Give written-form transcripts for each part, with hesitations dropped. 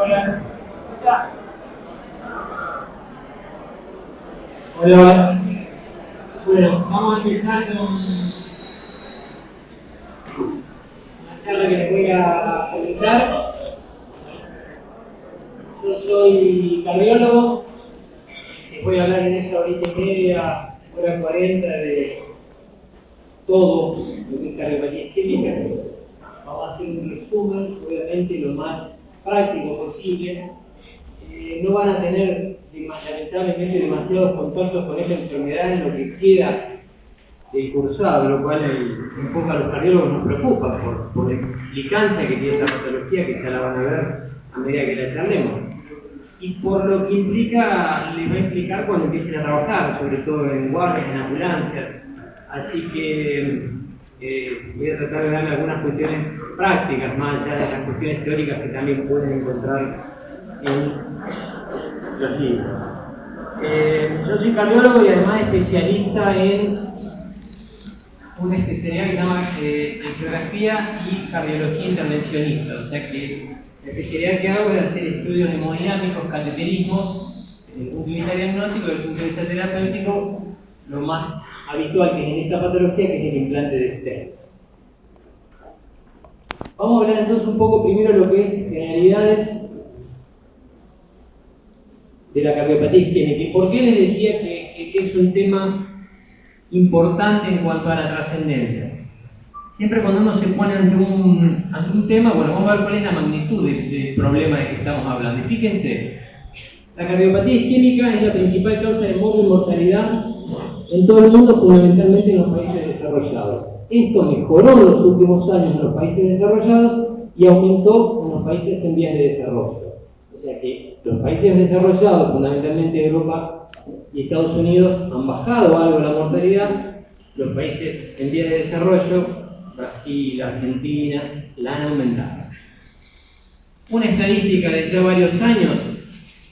Hola. Hola. Bueno, vamos a empezar con la charla que les voy a comentar. Yo soy cardiólogo. Les voy a hablar en esta horita y media, hora 40 de todo lo que es cardiopatía isquémica. Vamos a hacer un resumen, obviamente lo más práctico posible. No van a tener lamentablemente demasiados contactos con esta enfermedad en lo que queda cursado, lo cual un poco a los cardiólogos nos preocupa por la implicancia que tiene esta patología, que ya la van a ver a medida que la charlemos. Y por lo que implica, les va a explicar cuando empiecen a trabajar, sobre todo en guardias, en ambulancias. Así que voy a tratar de darle algunas cuestiones prácticas, más allá de las cuestiones teóricas que también pueden encontrar en los libros. Yo soy cardiólogo y además especialista en una especialidad que se llama angiografía y cardiología intervencionista. O sea que la especialidad que hago es hacer estudios hemodinámicos, cateterismos, desde el punto de vista diagnóstico y desde el punto de vista terapéutico, lo más habitual que es en esta patología, que es el implante de stent. Vamos a hablar entonces un poco primero de lo que es generalidades de la cardiopatía isquémica. ¿Y por qué les decía que es un tema importante en cuanto a la trascendencia? Siempre cuando uno se pone ante un tema, bueno, vamos a ver cuál es la magnitud del problema de que estamos hablando. Y fíjense, la cardiopatía isquémica es la principal causa de muerte y mortalidad en todo el mundo, fundamentalmente en los países desarrollados. Esto mejoró en los últimos años en los países desarrollados y aumentó en los países en vías de desarrollo. O sea que los países desarrollados, fundamentalmente Europa y Estados Unidos, han bajado algo la mortalidad. Los países en vías de desarrollo, Brasil, Argentina, la han aumentado. Una estadística de ya varios años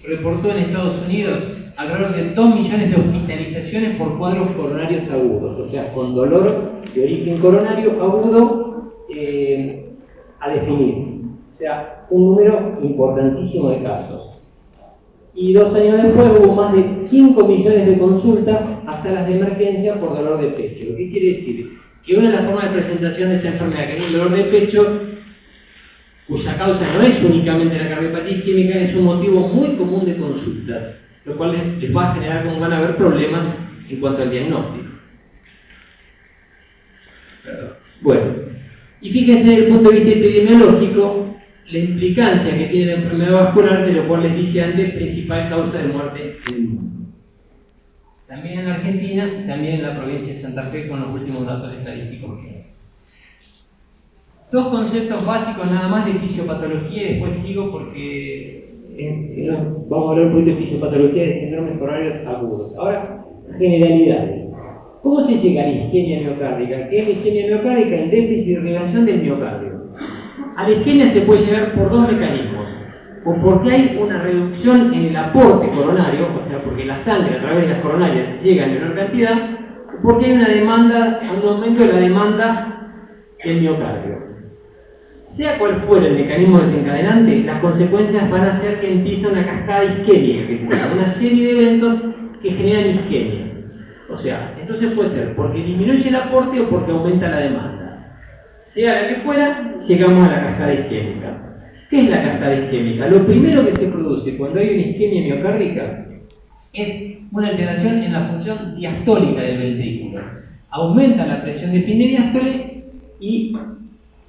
reportó en Estados Unidos alrededor de 2 millones de hospitalizaciones por cuadros coronarios agudos, o sea, con dolor de origen coronario agudo a definir. O sea, un número importantísimo de casos. Y 2 años después hubo más de 5 millones de consultas a salas de emergencia por dolor de pecho. ¿Qué quiere decir? Que una de las formas de presentación de esta enfermedad, que es el dolor de pecho, cuya causa no es únicamente la cardiopatía isquémica, es un motivo muy común de consultas, lo cual les va a generar, como van a ver, problemas en cuanto al diagnóstico. Bueno, y fíjense desde el punto de vista epidemiológico, la implicancia que tiene la enfermedad vascular, de lo cual les dije antes, principal causa de muerte en el mundo. También en Argentina, también en la provincia de Santa Fe, con los últimos datos estadísticos que hay. 2 conceptos básicos nada más de fisiopatología, y después sigo porque vamos a hablar un poquito de fisiopatología de síndromes coronarios agudos. Ahora, generalidades. ¿Cómo se llega a la isquemia miocárdica? ¿Qué es la isquemia miocárdica? El déficit de irrigación del miocardio. A la isquemia se puede llegar por 2 mecanismos. O porque hay una reducción en el aporte coronario, o sea, porque la sangre a través de las coronarias llega en menor cantidad, o porque hay un aumento de la demanda del miocardio. Sea cual fuera el mecanismo desencadenante, las consecuencias van a ser que empieza una cascada isquémica, que es una serie de eventos que generan isquemia. O sea, entonces puede ser porque disminuye el aporte o porque aumenta la demanda. Sea la que fuera, llegamos a la cascada isquémica. ¿Qué es la cascada isquémica? Lo primero que se produce cuando hay una isquemia miocárdica es una alteración en la función diastólica del ventrículo. Aumenta la presión de fin de diástole y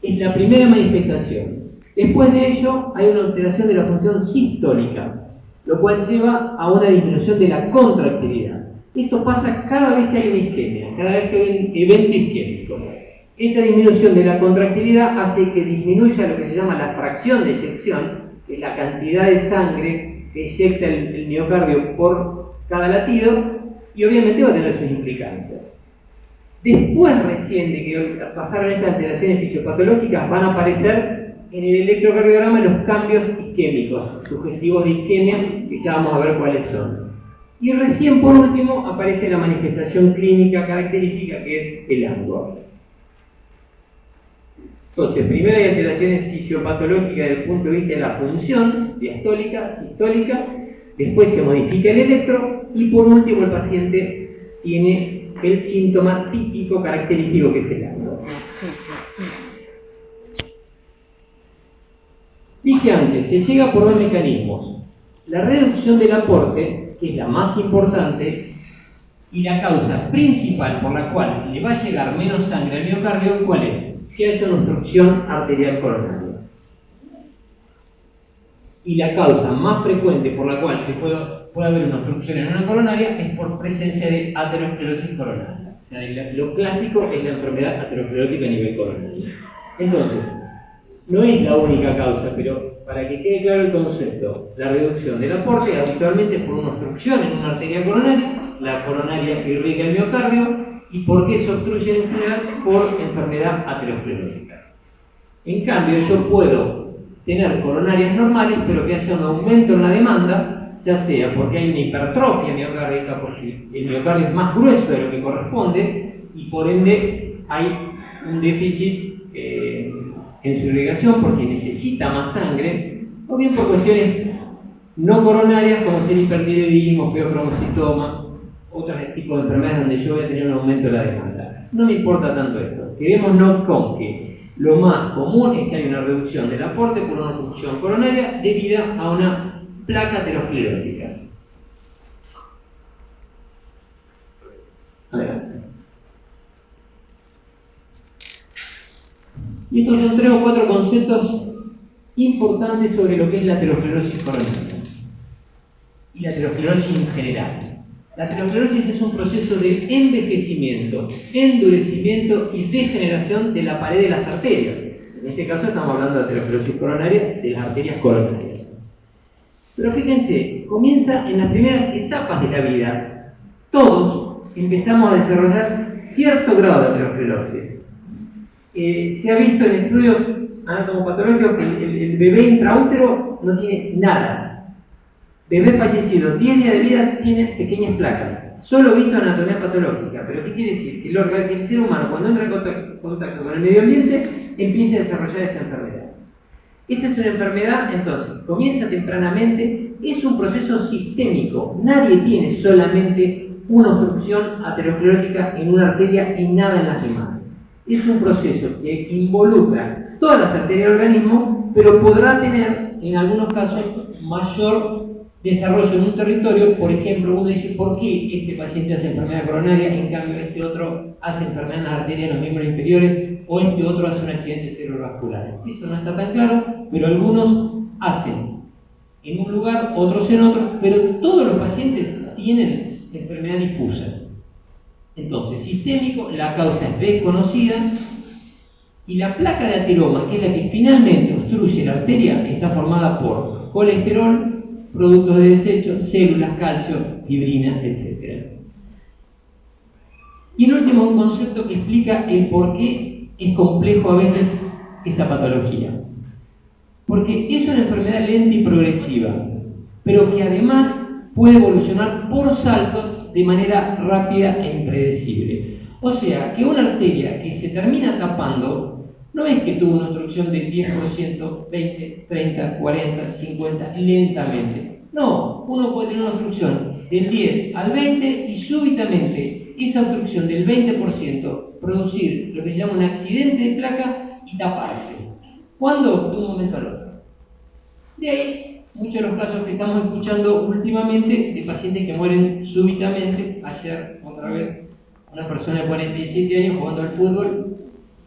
es la primera manifestación. Después de ello, hay una alteración de la función sistólica, lo cual lleva a una disminución de la contractilidad. Esto pasa cada vez que hay una isquemia, cada vez que hay un evento isquémico. Esa disminución de la contractilidad hace que disminuya lo que se llama la fracción de eyección, que es la cantidad de sangre que eyecta el miocardio por cada latido, y obviamente va a tener sus implicancias. Después recién de que pasaron estas alteraciones fisiopatológicas, van a aparecer en el electrocardiograma los cambios isquémicos, sugestivos de isquemia, que ya vamos a ver cuáles son. Y recién por último aparece la manifestación clínica característica, que es el ANGOR. Entonces, primero hay alteraciones fisiopatológicas desde el punto de vista de la función diastólica, sistólica, después se modifica el electro y por último el paciente tiene el síntoma típico característico que es el ANDO. Dije antes, se llega por dos mecanismos. La reducción del aporte, que es la más importante, y la causa principal por la cual le va a llegar menos sangre al miocardio, ¿cuál es? Que haya una obstrucción arterial coronaria. Y la causa más frecuente por la cual puede haber una obstrucción en una coronaria es por presencia de aterosclerosis coronaria. O sea, lo clásico es la enfermedad aterosclerótica a nivel coronario. Entonces, no es la única causa, pero para que quede claro el concepto, la reducción del aporte habitualmente es por una obstrucción en una arteria coronaria, la coronaria irriga el miocardio, y por qué se obstruye en general por enfermedad aterosclerótica. En cambio, yo puedo tener coronarias normales, pero que haya un aumento en la demanda, ya sea porque hay una hipertrofia miocárdica, porque el miocardio es más grueso de lo que corresponde, y por ende hay un déficit en su irrigación porque necesita más sangre, o bien por cuestiones no coronarias como ser hipertiroidismo, feocromocitoma, otros tipos de enfermedades donde yo voy a tener un aumento de la demanda. No me importa tanto esto. Quedémonos con que lo más común es que hay una reducción del aporte por una obstrucción coronaria debida a una placa aterosclerótica. Adelante. Y estos son 3 o 4 conceptos importantes sobre lo que es la aterosclerosis coronaria y la aterosclerosis en general. La aterosclerosis es un proceso de envejecimiento, endurecimiento y degeneración de la pared de las arterias. En este caso estamos hablando de aterosclerosis coronaria de las arterias coronarias. Pero fíjense, comienza en las primeras etapas de la vida. Todos empezamos a desarrollar cierto grado de aterosclerosis. Se ha visto en estudios anatomopatológicos que el bebé intraútero no tiene nada. Bebé fallecido, 10 días de vida, tiene pequeñas placas. Solo visto en anatomía patológica. ¿Pero qué quiere decir? Que el ser humano, cuando entra en contacto con el medio ambiente, empieza a desarrollar esta enfermedad. Esta es una enfermedad, entonces, comienza tempranamente, es un proceso sistémico. Nadie tiene solamente una obstrucción aterosclerótica en una arteria y nada en las demás. Es un proceso que involucra todas las arterias del organismo, pero podrá tener, en algunos casos, mayor desarrollo en un territorio. Por ejemplo, uno dice, ¿por qué este paciente hace enfermedad coronaria, en cambio este otro hace enfermedad en las arterias de los miembros inferiores, o este otro hace un accidente cerebrovascular? Eso no está tan claro, pero algunos hacen en un lugar, otros en otro, pero todos los pacientes tienen enfermedad difusa. Entonces, sistémico, la causa es desconocida, y la placa de ateroma, que es la que finalmente obstruye la arteria, está formada por colesterol, productos de desecho, células, calcio, fibrina, etc. Y el último concepto que explica el por qué es complejo a veces esta patología. Porque es una enfermedad lenta y progresiva, pero que además puede evolucionar por saltos de manera rápida e impredecible. O sea, que una arteria que se termina tapando no es que tuvo una obstrucción del 10%, 20, 30, 40, 50, lentamente. No, uno puede tener una obstrucción del 10 al 20 y súbitamente esa obstrucción del 20% producir lo que se llama un accidente de placa y taparse. ¿Cuándo? De un momento al otro. De ahí muchos de los casos que estamos escuchando últimamente de pacientes que mueren súbitamente. Ayer, otra vez, una persona de 47 años jugando al fútbol.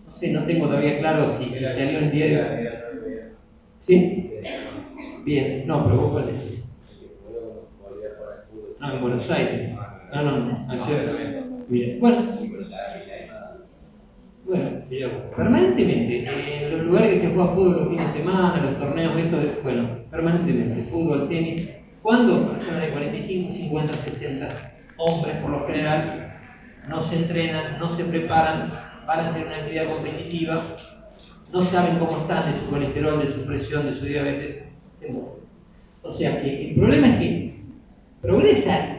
No sé, no tengo todavía claro si salió en el diario. ¿Sí? Bien, no, pero vos cuál es. No, en Buenos Aires. No, ayer. Bien. Bueno, permanentemente, en los lugares que se juega fútbol los fines de semana, los torneos estos, permanentemente, fútbol, tenis. ¿Cuándo? Personas de 45, 50, 60, hombres por lo general, no se entrenan, no se preparan para hacer una actividad competitiva, no saben cómo están de su colesterol, de su presión, de su diabetes, se mueren. O sea que el problema es que progresa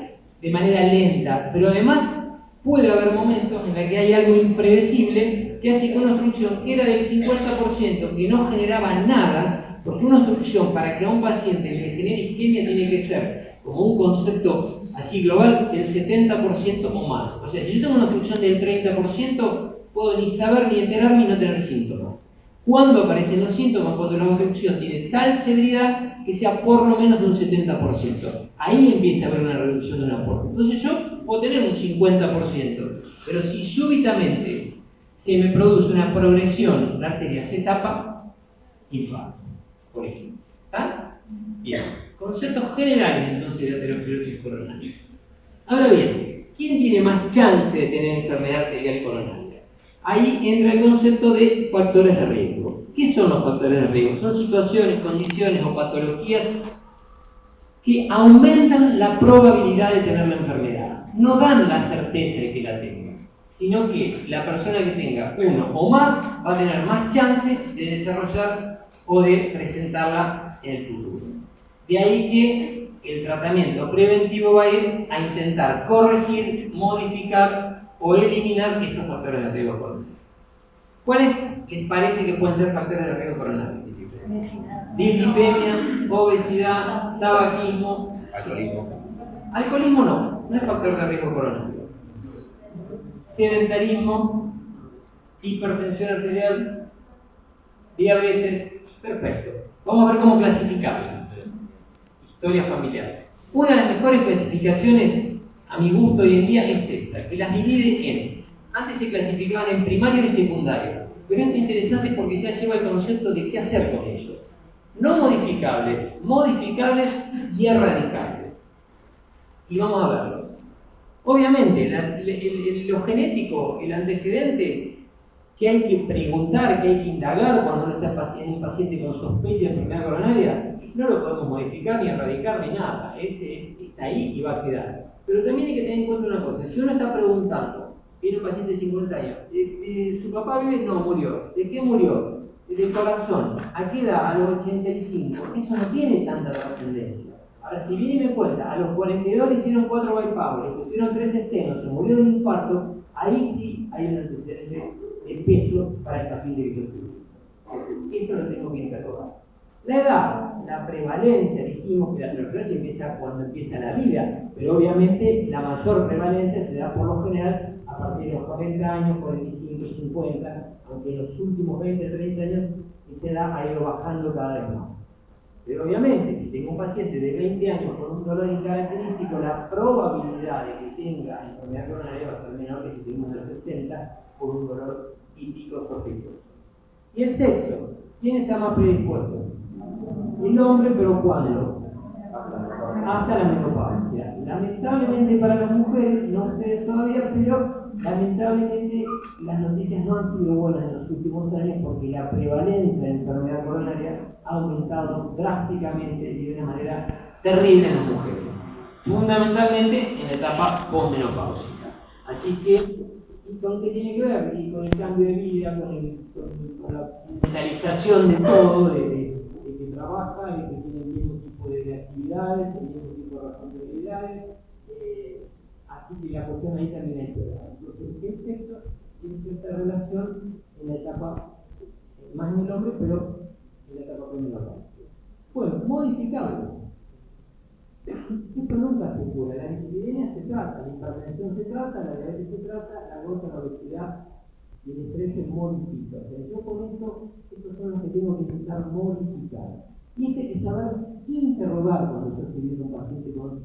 de manera lenta, pero además puede haber momentos en los que hay algo impredecible que hace que una obstrucción era del 50%, que no generaba nada, porque una obstrucción para que a un paciente le genere isquemia tiene que ser, como un concepto así global, del 70% o más. O sea, si yo tengo una obstrucción del 30%, puedo ni saber ni enterarme y no tener síntomas. ¿Cuándo aparecen los síntomas? Cuando la obstrucción tiene tal severidad que sea por lo menos de un 70%. Ahí empieza a haber una reducción de un aporte. Entonces yo puedo tener un 50%, pero si súbitamente se me produce una progresión, la arteria se tapa, infarto, por ejemplo. ¿Está? Bien. Conceptos generales entonces de aterosclerosis coronaria. Ahora bien, ¿quién tiene más chance de tener enfermedad arterial coronaria? Ahí entra el concepto de factores de riesgo. ¿Qué son los factores de riesgo? Son situaciones, condiciones o patologías que aumentan la probabilidad de tener la enfermedad. No dan la certeza de que la tenga, sino que la persona que tenga uno o más va a tener más chance de desarrollar o de presentarla en el futuro. De ahí que el tratamiento preventivo va a ir a intentar corregir, modificar o eliminar estos factores de riesgo coronarios. ¿Cuáles les parece que pueden ser factores de riesgo coronario? Dislipemia, obesidad, tabaquismo. Alcoholismo no es factor de riesgo coronario. Sedentarismo, hipertensión arterial, diabetes. Perfecto. Vamos a ver cómo clasificarlo. Historia familiar. Una de las mejores clasificaciones, a mi gusto hoy en día, es esta, que las divide en, antes se clasificaban en primario y secundario, pero esto es interesante porque ya lleva el concepto de qué hacer con ellos. No modificables, modificables y erradicables. Y vamos a verlo. Obviamente, lo genético, el antecedente, que hay que preguntar, que hay que indagar cuando uno está en un paciente con sospecha de enfermedad coronaria, no lo podemos modificar ni erradicar ni nada, está ahí y va a quedar. Pero también hay que tener en cuenta una cosa, si uno está preguntando, viene un paciente de 50 años, ¿su papá vive? No, murió. ¿De qué murió? Del corazón. ¿A qué edad? A los 85. Eso no tiene tanta trascendencia. Ahora, si viene y me cuenta, a los 42 le hicieron 4 bypass, le pusieron 3 estenos, se murió de un infarto, ahí sí hay un antecedente de peso para el paciente que yo tuve. Esto lo tengo que interrogar. La edad, la prevalencia, dijimos que la aterosclerosis empieza cuando empieza la vida, pero obviamente la mayor prevalencia se da por lo general a partir de los 40 años, 45, 50, aunque en los últimos 20, 30 años esa edad ha ido bajando cada vez más. Pero obviamente, si tengo un paciente de 20 años con un dolor incaracterístico, la probabilidad de que tenga enfermedad coronaria va a ser menor que si tengo unos 60 por un dolor típico sospechoso. ¿Y el sexo? ¿Quién está más predispuesto? El hombre, pero ¿cuándo? Hasta la menopausia. Lamentablemente para las mujeres, no ustedes todavía, pero lamentablemente las noticias no han sido buenas en los últimos años porque la prevalencia de enfermedad coronaria ha aumentado drásticamente y de una manera terrible en las mujeres. Fundamentalmente en la etapa posmenopáusica. Así que, ¿y con qué tiene que ver? Y con el cambio de vida, con la digitalización de todo, de que trabaja, de que tiene el mismo tipo de actividades, el mismo tipo de responsabilidades. Así que la cuestión ahí también es peor. Entonces, el sexo tiene cierta relación en la etapa, más en el hombre, pero en la etapa posmenopáusica. Bueno, modificable. Esto nunca se cura. La dislipidemia se trata, la hipertensión se trata, la diabetes se trata, la gota, la obesidad y el estrés se modifica. O sea, yo con esto, estos son los que tengo que intentar modificar. Y este hay que saber interrogar cuando yo estoy viendo un paciente con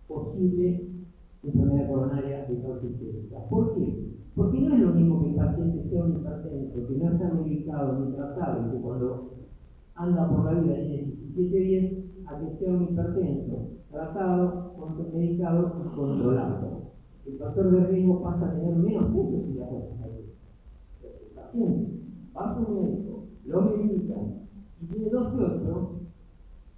posible enfermedad coronaria de causa isquémica. ¿Por qué? Porque no es lo mismo que el paciente sea un hipertenso, que no está medicado ni tratado, que cuando anda por la vida tiene 17 días, a que sea un hipertenso, tratado, medicado y controlado. El factor de riesgo pasa a tener menos peso si la cosa está bien. El paciente va a su médico, lo medican y tiene 12-8,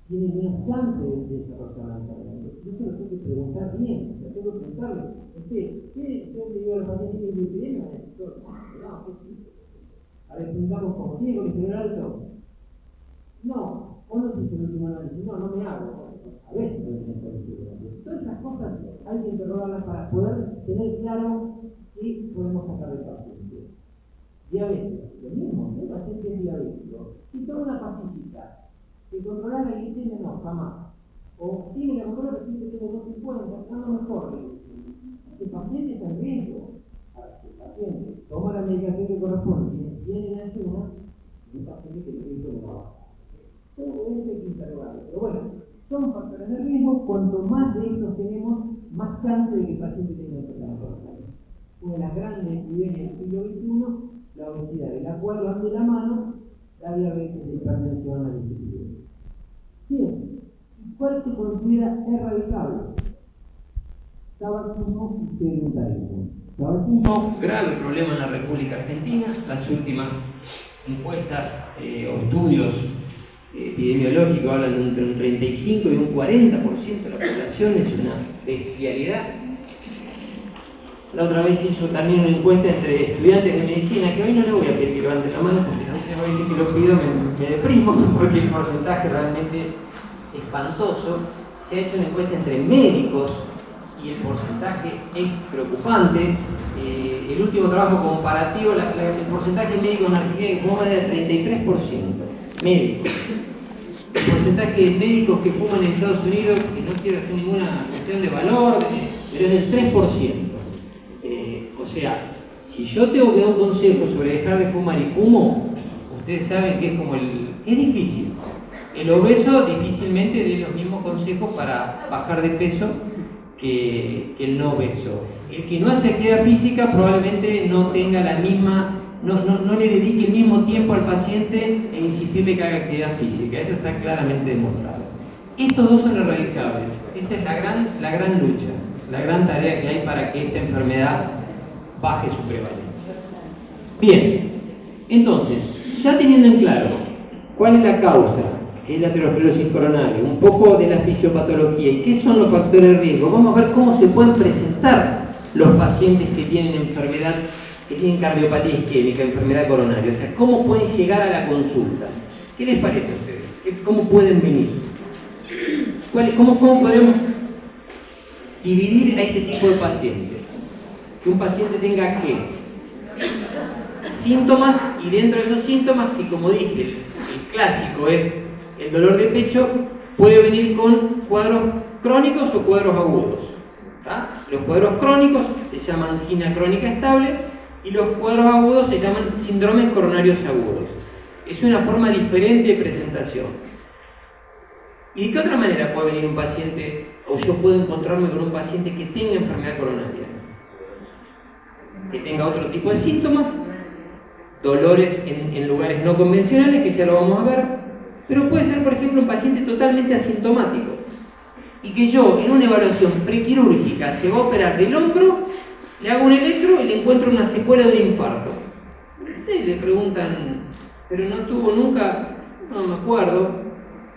tiene menos chance de desarrollar la enfermedad. Yo se lo tengo que preguntar bien, yo tengo que preguntarle, ¿qué le digo al paciente que tiene epidemia? No, ¿qué sí? A ver, preguntamos como, ¿tiene colesterol alto? No, ¿cuándo se hizo el último análisis? No me hago. A veces no tiene colesterol alto. Todas esas cosas hay que interrogarlas para poder tener claro qué podemos sacar del paciente. diabético, lo mismo, si el paciente es diabético, si toma una pastillita, que controlar la glicemia no, jamás. O si me la controla, el paciente tiene 250, no mejor la glicemia. El paciente está en riesgo. Ahora, si el paciente toma la medicación que corresponde, tiene en ayuno, y un paciente que el riesgo no baja. Todo eso hay que interrogarlo. Pero bueno, son factores de riesgo. Cuanto más de estos tenemos, más chance de que el paciente tenga enfermedad coronaria. Una de las grandes epidemias del siglo XXI, la obesidad, de la cual van de la mano la diabetes, la hipertensión, la dislipidemia. Bien, ¿cuál se considera erradicable? Tabaquismo y sedentarismo. Tabaquismo, grave problema en la República Argentina. Las últimas encuestas o estudios epidemiológicos hablan de entre un 35 y un 40% de la población. Es una bestialidad. La otra vez hizo también una encuesta entre estudiantes de medicina, que hoy no le voy a pedir que levanten la mano, porque no se va a decir que lo pido, me deprimo, porque el porcentaje realmente es espantoso. Se ha hecho una encuesta entre médicos y el porcentaje es preocupante. El último trabajo comparativo, el porcentaje de médicos en Argentina que fuma era del 33%. Médicos. El porcentaje de médicos que fuman en Estados Unidos, que no quiero hacer ninguna cuestión de valor, pero es del 3%. O sea, si yo tengo que dar un consejo sobre dejar de fumar y fumo, ustedes saben que es como es difícil. El obeso difícilmente dé los mismos consejos para bajar de peso que el no obeso. El que no hace actividad física probablemente no tenga la misma, no le dedique el mismo tiempo al paciente en insistirle que haga actividad física. Eso está claramente demostrado. Estos dos son erradicables. Esa es la gran lucha, la gran tarea que hay para que esta enfermedad baje su prevalencia. Bien, entonces, ya teniendo en claro cuál es la causa, que es la aterosclerosis coronaria, un poco de la fisiopatología y qué son los factores de riesgo, vamos a ver cómo se pueden presentar los pacientes que tienen enfermedad, que tienen cardiopatía isquémica, enfermedad coronaria, o sea, cómo pueden llegar a la consulta. ¿Qué les parece a ustedes? ¿Cómo pueden venir? ¿Cómo podemos dividir a este tipo de pacientes? Que un paciente tenga ¿qué? Síntomas, y dentro de esos síntomas, que como dije, el clásico es el dolor de pecho, puede venir con cuadros crónicos o cuadros agudos. ¿Tá? Los cuadros crónicos se llaman angina crónica estable y los cuadros agudos se llaman síndromes coronarios agudos. Es una forma diferente de presentación. ¿Y de qué otra manera puede venir un paciente, o yo puedo encontrarme con un paciente que tenga enfermedad coronaria? Que tenga otro tipo de síntomas, dolores en lugares no convencionales, que ya lo vamos a ver, pero puede ser, por ejemplo, un paciente totalmente asintomático y que yo, en una evaluación prequirúrgica, se va a operar del hombro, le hago un electro y le encuentro una secuela de un infarto. Ustedes le preguntan, ¿pero no tuvo nunca? No me acuerdo.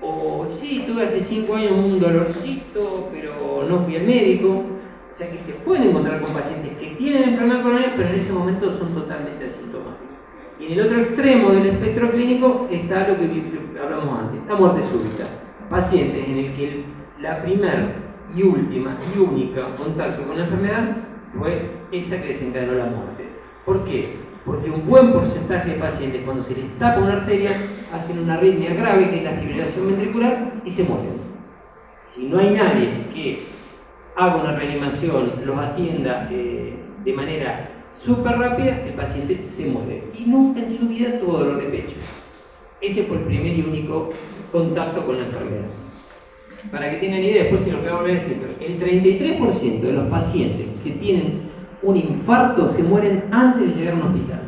O sí, tuve hace 5 años un dolorcito, pero no fui al médico. O sea que se pueden encontrar con pacientes que tienen enfermedad coronaria, pero en ese momento son totalmente asintomáticos. Y en el otro extremo del espectro clínico está lo que hablamos antes, la muerte súbita. Pacientes en el que la primera y última y única contacto con la enfermedad fue esa que desencadenó la muerte. ¿Por qué? Porque un buen porcentaje de pacientes, cuando se les tapa una arteria, hacen una arritmia grave, que es la fibrilación ventricular, y se mueren. Si no hay nadie que haga una reanimación, los atienda de manera súper rápida, el paciente se muere. Y nunca en su vida tuvo dolor de pecho. Ese fue el primer y único contacto con la enfermedad. Para que tengan idea, después se lo voy a volver a decir, pero el 33% de los pacientes que tienen un infarto se mueren antes de llegar a un hospital.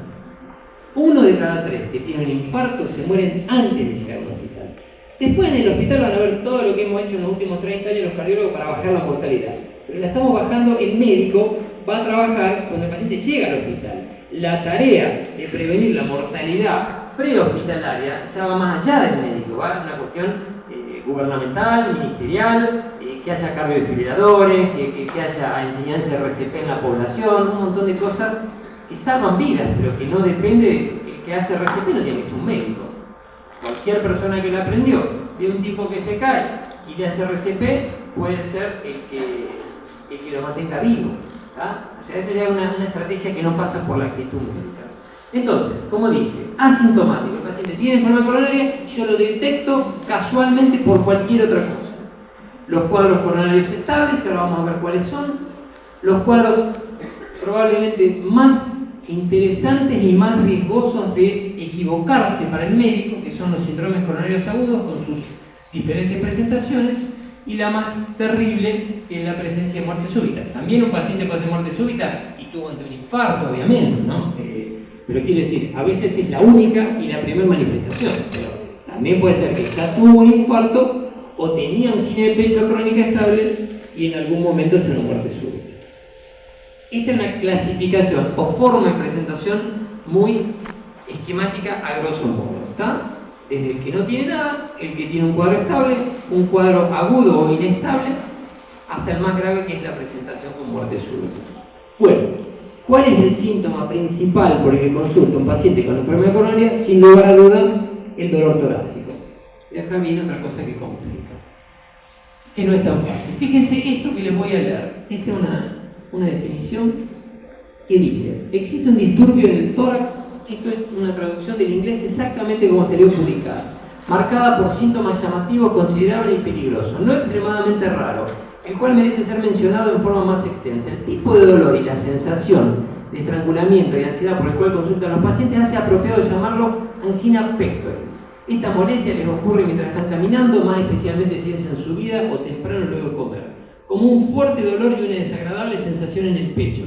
1 de cada 3 que tienen un infarto se mueren antes de llegar a un hospital. Después en el hospital van a ver todo lo que hemos hecho en los últimos 30 años los cardiólogos para bajar la mortalidad. Pero la estamos bajando, el médico va a trabajar cuando el paciente llega al hospital. La tarea de prevenir la mortalidad prehospitalaria ya va más allá del médico, va a una cuestión gubernamental, ministerial, que haya cardiodefibriladores, que haya enseñanza de RCP en la población, un montón de cosas que salvan vidas, pero que no depende, el que hace RCP no tiene que ser un médico. Cualquier persona que lo aprendió, de un tipo que se cae y le hace RCP, puede ser el que lo mantenga vivo. ¿Tá? O sea, eso ya es una estrategia que no pasa por la actitud médica. Entonces, como dije, asintomático. El paciente tiene enfermedad coronaria, yo lo detecto casualmente por cualquier otra cosa. Los cuadros coronarios estables, que ahora vamos a ver cuáles son. Los cuadros probablemente más interesantes y más riesgosos de equivocarse para el médico, que son los síndromes coronarios agudos con sus diferentes presentaciones, y la más terrible, que es la presencia de muerte súbita. También un paciente puede hacer muerte súbita y tuvo ante un infarto, obviamente, ¿no? Pero quiero decir, a veces es la única y la primera manifestación, pero también puede ser que ya tuvo un infarto o tenía angina de pecho crónica estable y en algún momento se una muerte súbita. Esta es una clasificación o forma de presentación muy esquemática a grosso modo, ¿está? Desde el que no tiene nada, el que tiene un cuadro estable, un cuadro agudo o inestable, hasta el más grave que es la presentación con muerte súbita. Bueno, ¿cuál es el síntoma principal por el que consulta un paciente con enfermedad coronaria? Sin lugar a duda, el dolor torácico. Y acá viene otra cosa que complica, que no es tan fácil. Fíjense esto que les voy a leer. Esta es una definición que dice: existe un disturbio en el tórax. Esto es una traducción del inglés exactamente como se le publicada, marcada por síntomas llamativos, considerables y peligrosos, no extremadamente raro, el cual merece ser mencionado en forma más extensa. El tipo de dolor y la sensación de estrangulamiento y ansiedad por el cual consultan los pacientes hace apropiado llamarlo angina pectoris. Esta molestia les ocurre mientras están caminando, más especialmente si es en su vida o temprano luego de comer, como un fuerte dolor y una desagradable sensación en el pecho,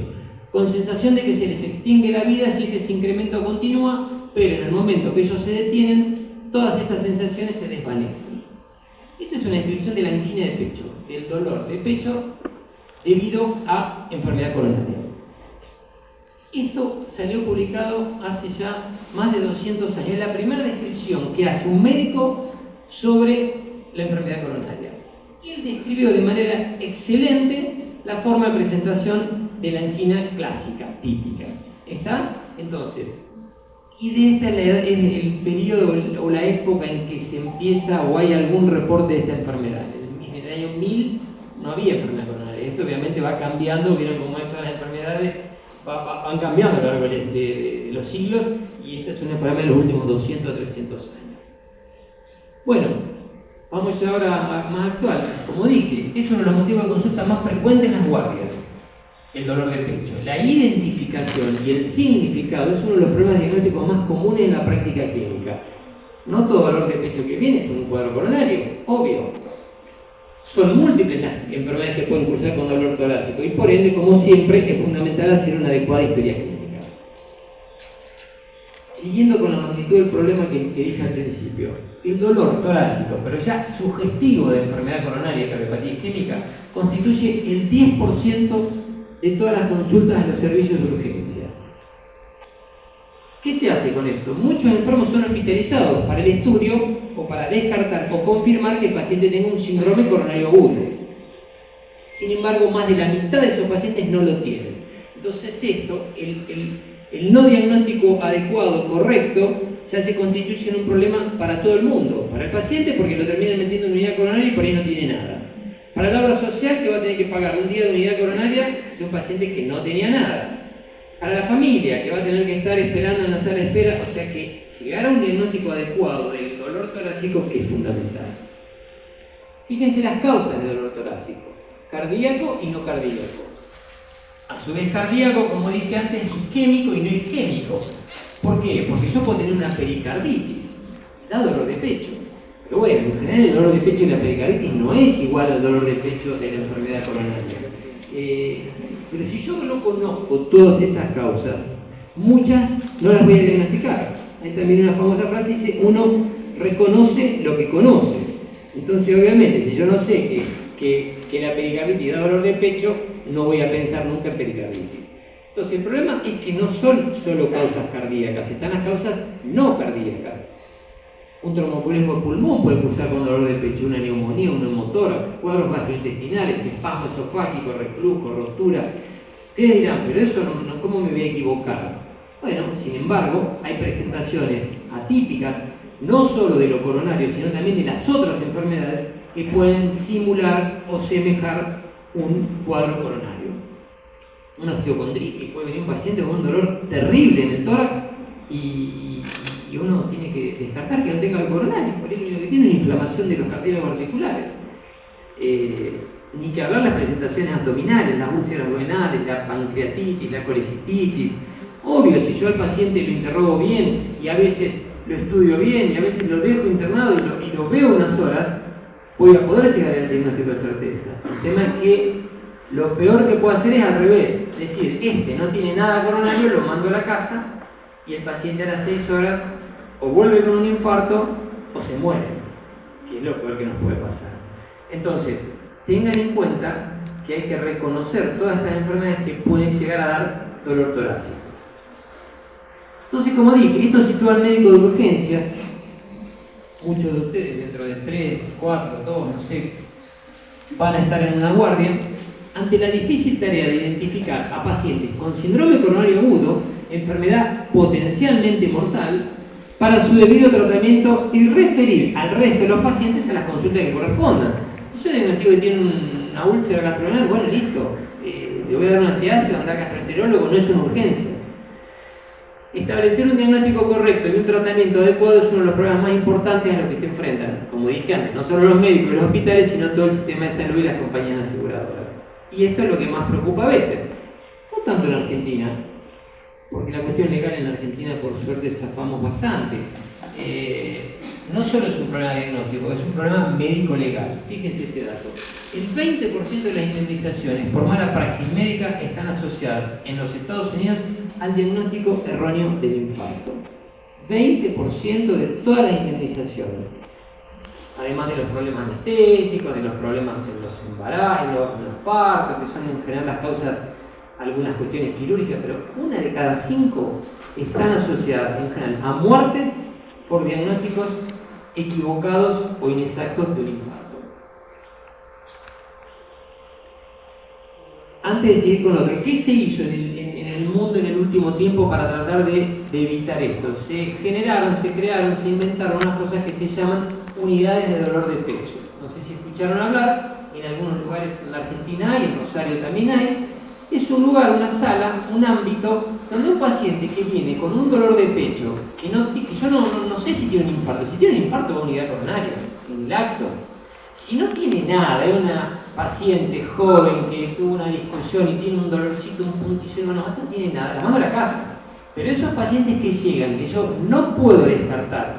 con sensación de que se les extingue la vida si este incremento continúa, pero en el momento que ellos se detienen, todas estas sensaciones se desvanecen. Esta es una descripción de la angina de pecho, del dolor de pecho debido a enfermedad coronaria. Esto salió publicado hace ya más de 200 años. Es la primera descripción que hace un médico sobre la enfermedad coronaria. Y él describió de manera excelente la forma de presentación de la angina clásica, típica. ¿Está? Entonces, y de esta es el periodo o la época en que se empieza o hay algún reporte de esta enfermedad. En el año 1000 no había enfermedad coronaria. Esto obviamente va cambiando, vieron cómo todas las enfermedades van cambiando a lo largo de los siglos, y esta es una enfermedad de los últimos 200 o 300 años. Bueno, vamos ya ahora más actual. Como dije, es uno de los motivos de consulta más frecuentes en las guardias, el dolor de pecho. La identificación y el significado es uno de los problemas diagnósticos más comunes en la práctica clínica. No todo dolor de pecho que viene es un cuadro coronario, obvio. Son múltiples las enfermedades que pueden cursar con dolor torácico y por ende, como siempre, es fundamental hacer una adecuada historia clínica. Siguiendo con la magnitud del problema que dije al principio, el dolor torácico, pero ya sugestivo de enfermedad coronaria, cardiopatía isquémica, constituye el 10% de todas las consultas a los servicios de urgencia. ¿Qué se hace con esto? Muchos enfermos son hospitalizados para el estudio o para descartar o confirmar que el paciente tenga un síndrome coronario agudo. Sin embargo, más de la mitad de esos pacientes no lo tienen. Entonces esto, el no diagnóstico adecuado, correcto, ya se constituye en un problema para todo el mundo. Para el paciente, porque lo terminan metiendo en unidad coronaria y por ahí no tiene nada. Para la obra social, que va a tener que pagar un día de unidad coronaria de un paciente que no tenía nada. Para la familia, que va a tener que estar esperando en la sala de espera. O sea que llegar a un diagnóstico adecuado del dolor torácico, que es fundamental. Fíjense las causas del dolor torácico: cardíaco y no cardíaco. A su vez, cardíaco, como dije antes, isquémico y no isquémico. ¿Por qué? Porque yo puedo tener una pericarditis, da dolor de pecho. Pero bueno, en general el dolor de pecho y la pericarditis no es igual al dolor de pecho de la enfermedad coronaria. Pero si yo no conozco todas estas causas, muchas no las voy a diagnosticar. Ahí también una famosa frase dice: uno reconoce lo que conoce. Entonces, obviamente, si yo no sé que la pericarditis da dolor de pecho, no voy a pensar nunca en pericarditis. Entonces, el problema es que no son solo causas cardíacas, están las causas no cardíacas. Un tromboembolismo de pulmón puede cursar con dolor de pecho, una neumonía, un neumotórax, cuadros gastrointestinales, espasmo esofágico, reflujo, rotura. ¿Qué dirán? Pero eso no, ¿cómo me voy a equivocar? Bueno, sin embargo, hay presentaciones atípicas, no solo de lo coronario, sino también de las otras enfermedades que pueden simular o semejar un cuadro coronario. Una osteocondritis, puede venir un paciente con un dolor terrible en el tórax y uno tiene que descartar que no tenga el coronario, porque lo que tiene es una inflamación de los cartílagos articulares. Ni que hablar las presentaciones abdominales, las úlceras duodenales, la pancreatitis, la colecititis. Obvio, si yo al paciente lo interrogo bien y a veces lo estudio bien y a veces lo dejo internado y lo veo unas horas, voy a poder llegar al diagnóstico de certeza. El tema es que lo peor que puedo hacer es al revés, es decir, este no tiene nada coronario, lo mando a la casa y el paciente a las 6 horas o vuelve con un infarto o se muere, que es lo peor que nos puede pasar. Entonces, tengan en cuenta que hay que reconocer todas estas enfermedades que pueden llegar a dar dolor torácico. Entonces, como dije, esto sitúa al médico de urgencias. Muchos de ustedes, dentro de 3, 4, 2, no sé, van a estar en una guardia ante la difícil tarea de identificar a pacientes con síndrome coronario agudo, enfermedad potencialmente mortal, para su debido tratamiento y referir al resto de los pacientes a las consultas que correspondan. Yo diagnostico que tiene una úlcera gastrointestinal, bueno, listo, le voy a dar un antiácido, andar gastroenterólogo, no es una urgencia. Establecer un diagnóstico correcto y un tratamiento adecuado es uno de los problemas más importantes a los que se enfrentan, como dije antes, no solo los médicos y los hospitales, sino todo el sistema de salud y las compañías aseguradoras. Y esto es lo que más preocupa a veces, no tanto en Argentina, porque la cuestión legal en Argentina por suerte zafamos bastante. No solo es un problema diagnóstico, es un problema médico-legal. Fíjense este dato. El 20% de las indemnizaciones por mala praxis médica están asociadas en los Estados Unidos al diagnóstico erróneo del infarto. 20% de todas las indemnizaciones. Además de los problemas anestésicos, de los problemas en los embarazos, en los partos, que son en general las causas, algunas cuestiones quirúrgicas, pero 1 de cada 5 están asociadas en general a muertes por diagnósticos equivocados o inexactos de un infarto. Antes de seguir con otro, ¿qué se hizo en el mundo en el último tiempo para tratar de evitar esto? Se crearon, se inventaron unas cosas que se llaman unidades de dolor de pecho. No sé si escucharon hablar, en algunos lugares en la Argentina hay, en Rosario también hay. Es un lugar, una sala, un ámbito donde un paciente que viene con un dolor de pecho, que yo no sé si tiene un infarto, si tiene un infarto va a unidad coronaria, en el acto. Si no tiene nada, es una paciente joven que tuvo una discusión y tiene un dolorcito, un punticero, no tiene nada, la mando a la casa. Pero esos pacientes que llegan, que yo no puedo descartar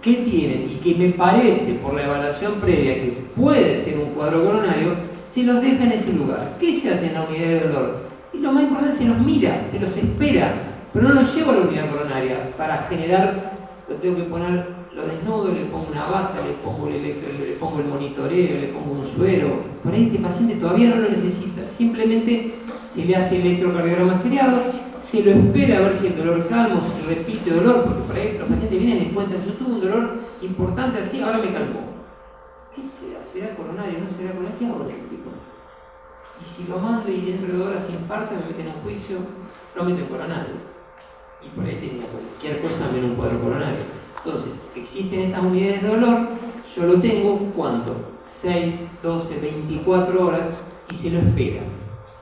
qué tienen y que me parece por la evaluación previa que puede ser un cuadro coronario, se los deja en ese lugar. ¿Qué se hace en la unidad de dolor? Y lo más importante, se los mira, se los espera, pero no los llevo a la unidad coronaria para generar, lo tengo que poner, lo desnudo, le pongo una bata, le pongo el monitoreo, le pongo un suero. Por ahí este paciente todavía no lo necesita, simplemente se le hace electrocardiograma seriado, se lo espera a ver si el dolor calmo, si repite dolor, porque por ahí los pacientes vienen y les cuentan, yo tuve un dolor importante así, ahora me calmó. ¿Qué será? ¿Será coronario? ¿No será coronario? ¿Qué hago con este tipo? Y si lo mando y dentro de 2 horas sin parte me meten en un juicio, lo meten en coronario. Y por ahí tenía cualquier cosa menos un cuadro coronario. Entonces, existen estas unidades de dolor, yo lo tengo, ¿cuánto? 6, 12, 24 horas y se lo espera.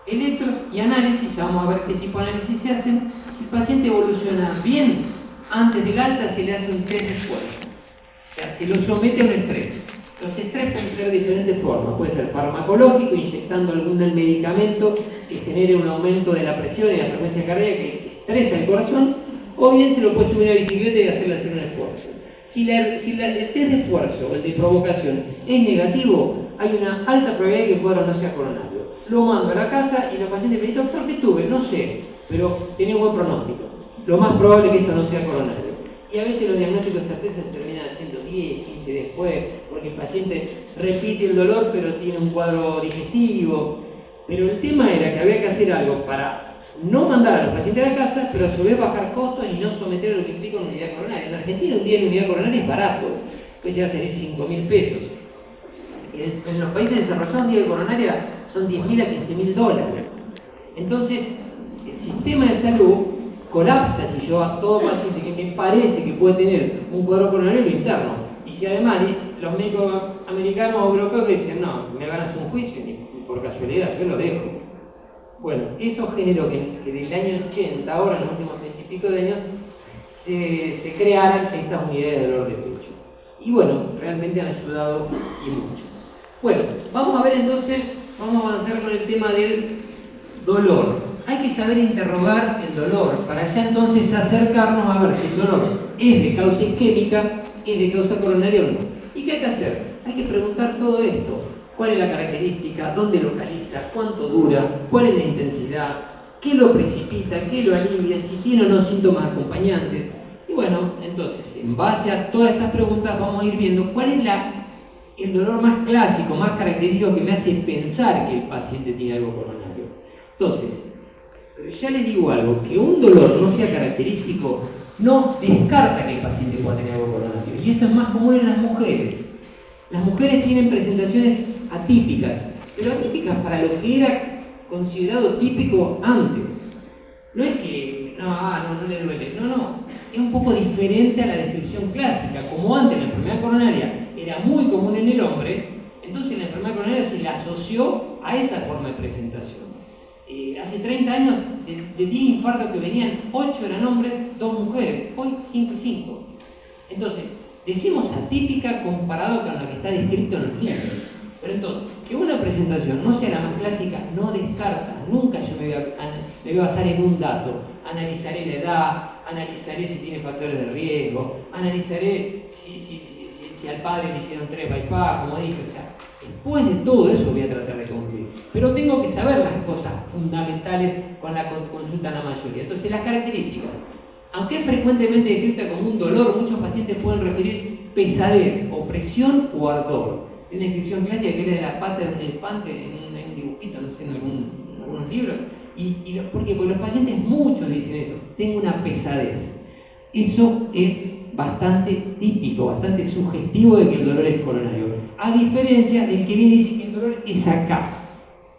Electros y análisis, ya vamos a ver qué tipo de análisis se hacen. Si el paciente evoluciona bien, antes del alta se le hace un test de esfuerzo. O sea, se lo somete a un estrés. Los estrés pueden ser de diferentes formas. Puede ser farmacológico, inyectando algún medicamento que genere un aumento de la presión y la frecuencia cardíaca que estresa el corazón, o bien se lo puede subir a la bicicleta y hacerle hacer un esfuerzo. Si el test de esfuerzo o el de provocación es negativo, hay una alta probabilidad de que el cuadro no sea coronario. Lo mando a la casa y los pacientes me dicen, doctor, ¿qué tuve? No sé, pero tenía buen pronóstico. Lo más probable es que esto no sea coronario. Y a veces los diagnósticos de certeza se terminan haciendo 10, 15 después, porque el paciente repite el dolor pero tiene un cuadro digestivo. Pero el tema era que había que hacer algo para no mandar a los pacientes a la casa, pero a su vez bajar costos y no someter a lo que implica una unidad coronaria. En Argentina un día en unidad coronaria es barato, puede llegar a salir 5.000 pesos. En los países desarrollados un día de coronaria son 10.000 a 15.000 dólares. Entonces, el sistema de salud colapsa si yo a todo paciente que me parece que puede tener un cuadro coronario lo interno. Y si además los médicos americanos o europeos dicen, no, me van a hacer un juicio, ni por casualidad, yo lo dejo. Bueno, eso generó que del año 80, ahora en los últimos 20 y pico de años, se crearan estas unidades de dolor de pecho. Y bueno, realmente han ayudado y mucho. Bueno, vamos a ver entonces, vamos a avanzar con el tema del dolor. Hay que saber interrogar el dolor para ya entonces acercarnos a ver si el dolor es de causa isquémica, es de causa coronaria o no. ¿Y qué hay que hacer? Hay que preguntar todo esto. ¿Cuál es la característica? ¿Dónde localiza? ¿Cuánto dura? ¿Cuál es la intensidad? ¿Qué lo precipita? ¿Qué lo alivia? ¿Si tiene o no síntomas acompañantes? Y bueno, entonces, en base a todas estas preguntas vamos a ir viendo cuál es el dolor más clásico, más característico que me hace pensar que el paciente tiene algo coronario. Entonces, ya les digo algo, que un dolor no sea característico no descarta que el paciente pueda tener algo coronario. Y esto es más común en las mujeres. Las mujeres tienen presentaciones atípicas, pero atípicas para lo que era considerado típico antes. No es que, no le duele, no. Es un poco diferente a la descripción clásica. Como antes la enfermedad coronaria era muy común en el hombre, entonces la enfermedad coronaria se le asoció a esa forma de presentación. Hace 30 años, de 10 infartos que venían, 8 eran hombres, 2 mujeres, hoy 5 y 5. Entonces, decimos atípica comparado con lo que está descrito en los libros. Pero entonces, que una presentación no sea la más clásica no descarta. Nunca yo me voy a basar en un dato. Analizaré la edad, analizaré si tiene factores de riesgo, analizaré si al padre le hicieron 3 bypass, como dije. O sea, después de todo eso voy a tratar de concluir. Pero tengo que saber las cosas fundamentales con la consulta en la mayoría. Entonces, las características. Aunque es frecuentemente descrita como un dolor, muchos pacientes pueden referir pesadez, opresión o ardor. Hay una descripción clásica que es la de la pata de un elefante en un dibujito, no sé, en algunos libros. ¿Por qué? Porque los pacientes, muchos dicen eso, tengo una pesadez. Eso es bastante típico, bastante sugestivo de que el dolor es coronario. A diferencia del que viene y dice que el dolor es acá,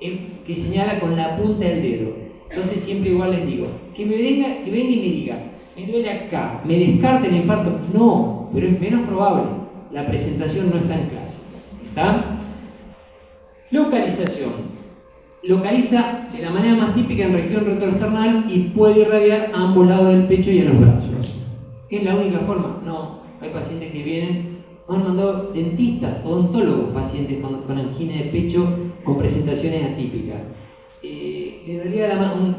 que señala con la punta del dedo. Entonces siempre igual les digo, que venga y me diga, me duele acá, me descarta el infarto. No, pero es menos probable. La presentación no está en clase. ¿Está? Localización. Localiza de la manera más típica en región retroesternal y puede irradiar a ambos lados del pecho y a los brazos. ¿Es la única forma? No. Hay pacientes que vienen, nos han mandado dentistas, odontólogos, pacientes con angina de pecho con presentaciones atípicas. Le dolía la mano,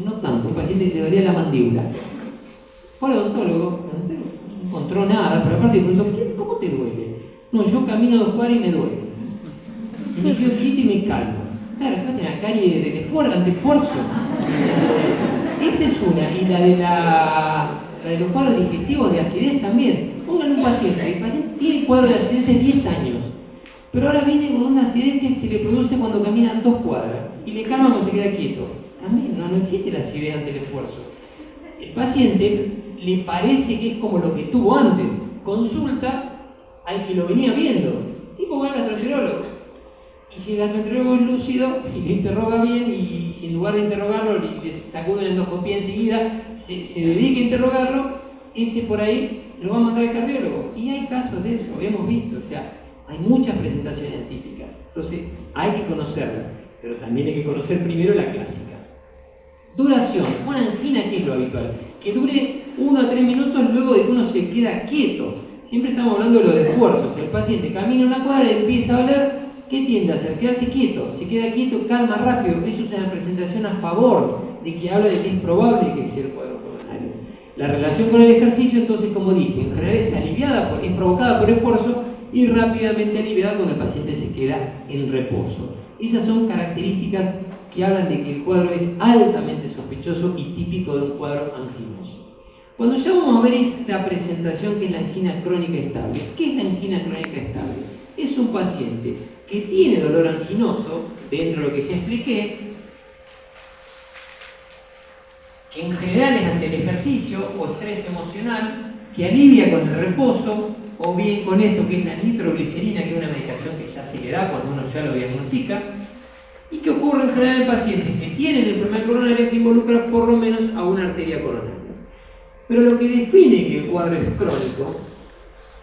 no tanto, un paciente que le dolía la mandíbula. Fue al odontólogo, no encontró nada, pero aparte le preguntó, ¿cómo te duele? No, yo camino 2 cuadras y me duele. Y me quedo quieto y me calmo. Claro, fíjate en la calle del esfuerzo, anteesfuerzo. Esa es una, y la de los cuadros digestivos de acidez también. Pongan un paciente, el paciente tiene cuadros de acidez de 10 años, pero ahora viene con una acidez que se le produce cuando camina 2 cuadras y le calma cuando se queda quieto. También no existe la acidez ante el esfuerzo. El paciente le parece que es como lo que tuvo antes. Consulta al que lo venía viendo, tipo va al gastroenterólogo. Y si el gastroenterólogo es lúcido y le interroga bien, y si en lugar de interrogarlo le sacude el endoscopía enseguida, se dedica a interrogarlo, ese por ahí lo va a mandar al cardiólogo. Y hay casos de eso, hemos visto, o sea, hay muchas presentaciones atípicas. Entonces hay que conocerlas, pero también hay que conocer primero la clásica. Duración. Una angina, ¿qué es lo habitual? Que dure 1 a 3 minutos luego de que uno se queda quieto. Siempre estamos hablando de los esfuerzos. Si el paciente camina una cuadra y empieza a oler, ¿qué tiende a hacer? Quedarse quieto. Se queda quieto, calma rápido. Eso es una presentación a favor de que habla de que es probable que sea el cuadro coronario. La relación con el ejercicio, entonces, como dije, en general es aliviada, es provocada por esfuerzo y rápidamente aliviada cuando el paciente se queda en reposo. Esas son características que hablan de que el cuadro es altamente sospechoso y típico de un cuadro anginoso. Cuando ya vamos a ver esta presentación que es la angina crónica estable, ¿qué es la angina crónica estable? Es un paciente que tiene dolor anginoso, dentro de lo que ya expliqué, que en general es ante el ejercicio o estrés emocional, que alivia con el reposo, o bien con esto que es la nitroglicerina, que es una medicación que ya se le da cuando uno ya lo diagnostica, y que ocurre en general en pacientes que tienen enfermedad coronaria que involucra por lo menos a una arteria coronaria. Pero lo que define que el cuadro es crónico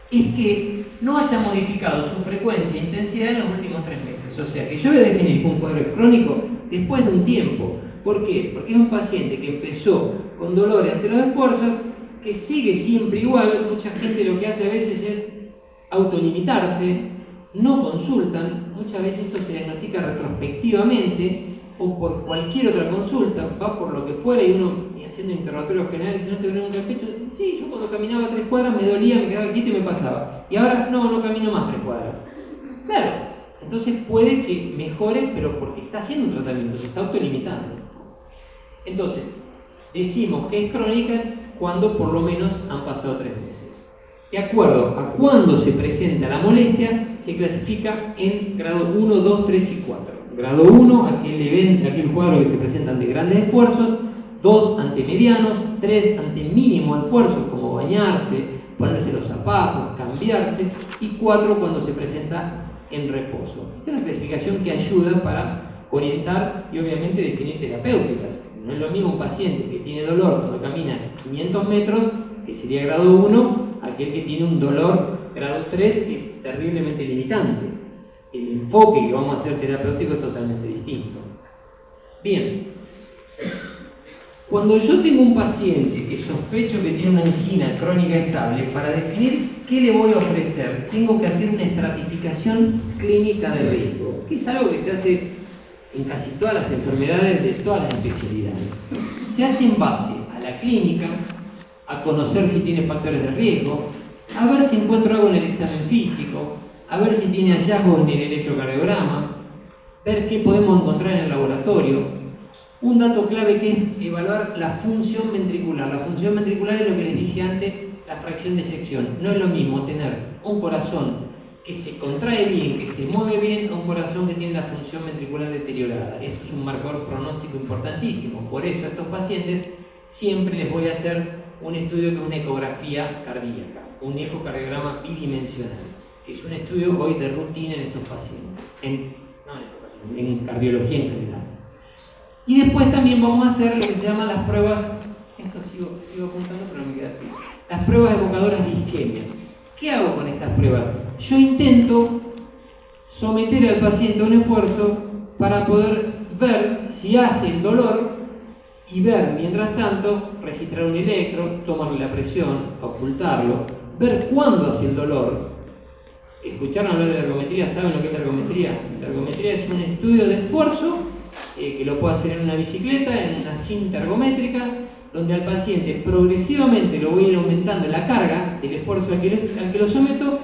es que no haya modificado su frecuencia e intensidad en los últimos 3 meses. O sea, que yo voy a definir que un cuadro es crónico después de un tiempo. ¿Por qué? Porque es un paciente que empezó con dolores ante los esfuerzos que sigue siempre igual. Mucha gente lo que hace a veces es autolimitarse, no consultan, muchas veces esto se diagnostica retrospectivamente o por cualquier otra consulta, va por lo que fuera y uno haciendo interrogatorios generales, dice, ¿no te duele nunca el pecho? Sí, yo cuando caminaba 3 cuadras me dolía, me quedaba quieto y me pasaba. Y ahora no camino más 3 cuadras. Claro, entonces puede que mejore, pero porque está haciendo un tratamiento, se está autolimitando. Entonces, decimos que es crónica cuando por lo menos han pasado 3 meses. De acuerdo a cuándo se presenta la molestia, se clasifica en grado 1, 2, 3 y 4. Grado 1, aquel cuadro que se presenta ante grandes esfuerzos, 2 ante medianos, 3 ante mínimo esfuerzo, como bañarse, ponerse los zapatos, cambiarse, y 4 cuando se presenta en reposo. Esta es una clasificación que ayuda para orientar y obviamente definir terapéuticas. No es lo mismo un paciente que tiene dolor cuando camina 500 metros, que sería grado 1, aquel que tiene un dolor grado 3, que es terriblemente limitante. El enfoque que vamos a hacer terapéutico es totalmente distinto. Bien, cuando yo tengo un paciente que sospecho que tiene una angina crónica estable, para definir qué le voy a ofrecer, tengo que hacer una estratificación clínica de riesgo, que es algo que se hace en casi todas las enfermedades de todas las especialidades. Se hace en base a la clínica, a conocer si tiene factores de riesgo, a ver si encuentro algo en el examen físico, a ver si tiene hallazgos en el electrocardiograma, ver qué podemos encontrar en el laboratorio. Un dato clave que es evaluar la función ventricular. La función ventricular es lo que les dije antes, la fracción de eyección. No es lo mismo tener un corazón que se contrae bien, que se mueve bien, a un corazón que tiene la función ventricular deteriorada. Eso es un marcador pronóstico importantísimo. Por eso a estos pacientes siempre les voy a hacer un estudio que es una ecografía cardíaca, un ecocardiograma bidimensional, que es un estudio hoy de rutina en estos pacientes, en cardiología en general. Y después también vamos a hacer lo que se llaman las pruebas, esto sigo apuntando pero no me queda así, las pruebas evocadoras de isquemia. ¿Qué hago con estas pruebas? Yo intento someter al paciente a un esfuerzo para poder ver si hace el dolor y ver, mientras tanto, registrar un electro, tomarle la presión, ocultarlo, ver cuándo hace el dolor. ¿Escucharon hablar de ergometría? ¿Saben lo que es la ergometría? La ergometría es un estudio de esfuerzo que lo puedo hacer en una bicicleta, en una cinta ergométrica, donde al paciente progresivamente lo voy a ir aumentando la carga del esfuerzo al que lo someto,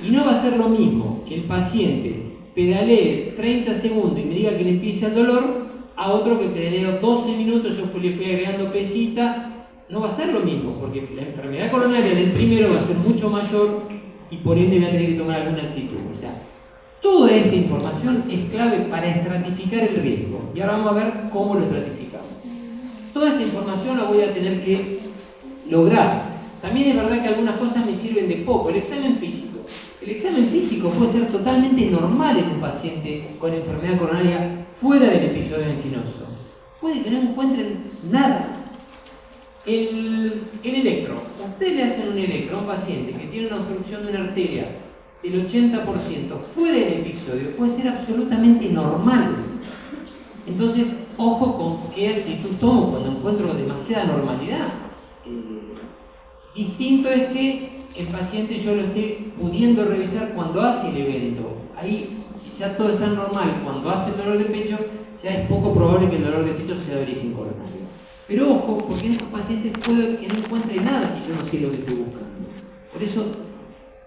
y no va a ser lo mismo que el paciente pedalee 30 segundos y me diga que le empieza el dolor, a otro que pedaleo 12 minutos, yo le fui agregando pesita. No va a ser lo mismo, porque la enfermedad coronaria del primero va a ser mucho mayor y por ende voy a tener que tomar alguna actitud. O sea, toda esta información es clave para estratificar el riesgo. Y ahora vamos a ver cómo lo estratificamos. Toda esta información la voy a tener que lograr. También es verdad que algunas cosas me sirven de poco. El examen físico. El examen físico puede ser totalmente normal en un paciente con enfermedad coronaria fuera del episodio anginoso. Puede que no encuentren nada. El electro. Ustedes le hacen un electro a un paciente que tiene una obstrucción de una arteria del 80% fuera del episodio, puede ser absolutamente normal. Entonces, ojo con qué actitud tomo cuando encuentro demasiada normalidad. Distinto es que el paciente yo lo esté pudiendo revisar cuando hace el evento. Ahí, si ya todo está normal, cuando hace el dolor de pecho, ya es poco probable que el dolor de pecho sea de origen coronario. Pero ojo, porque en estos pacientes puede que no encuentre nada si yo no sé lo que estoy buscando. Por eso,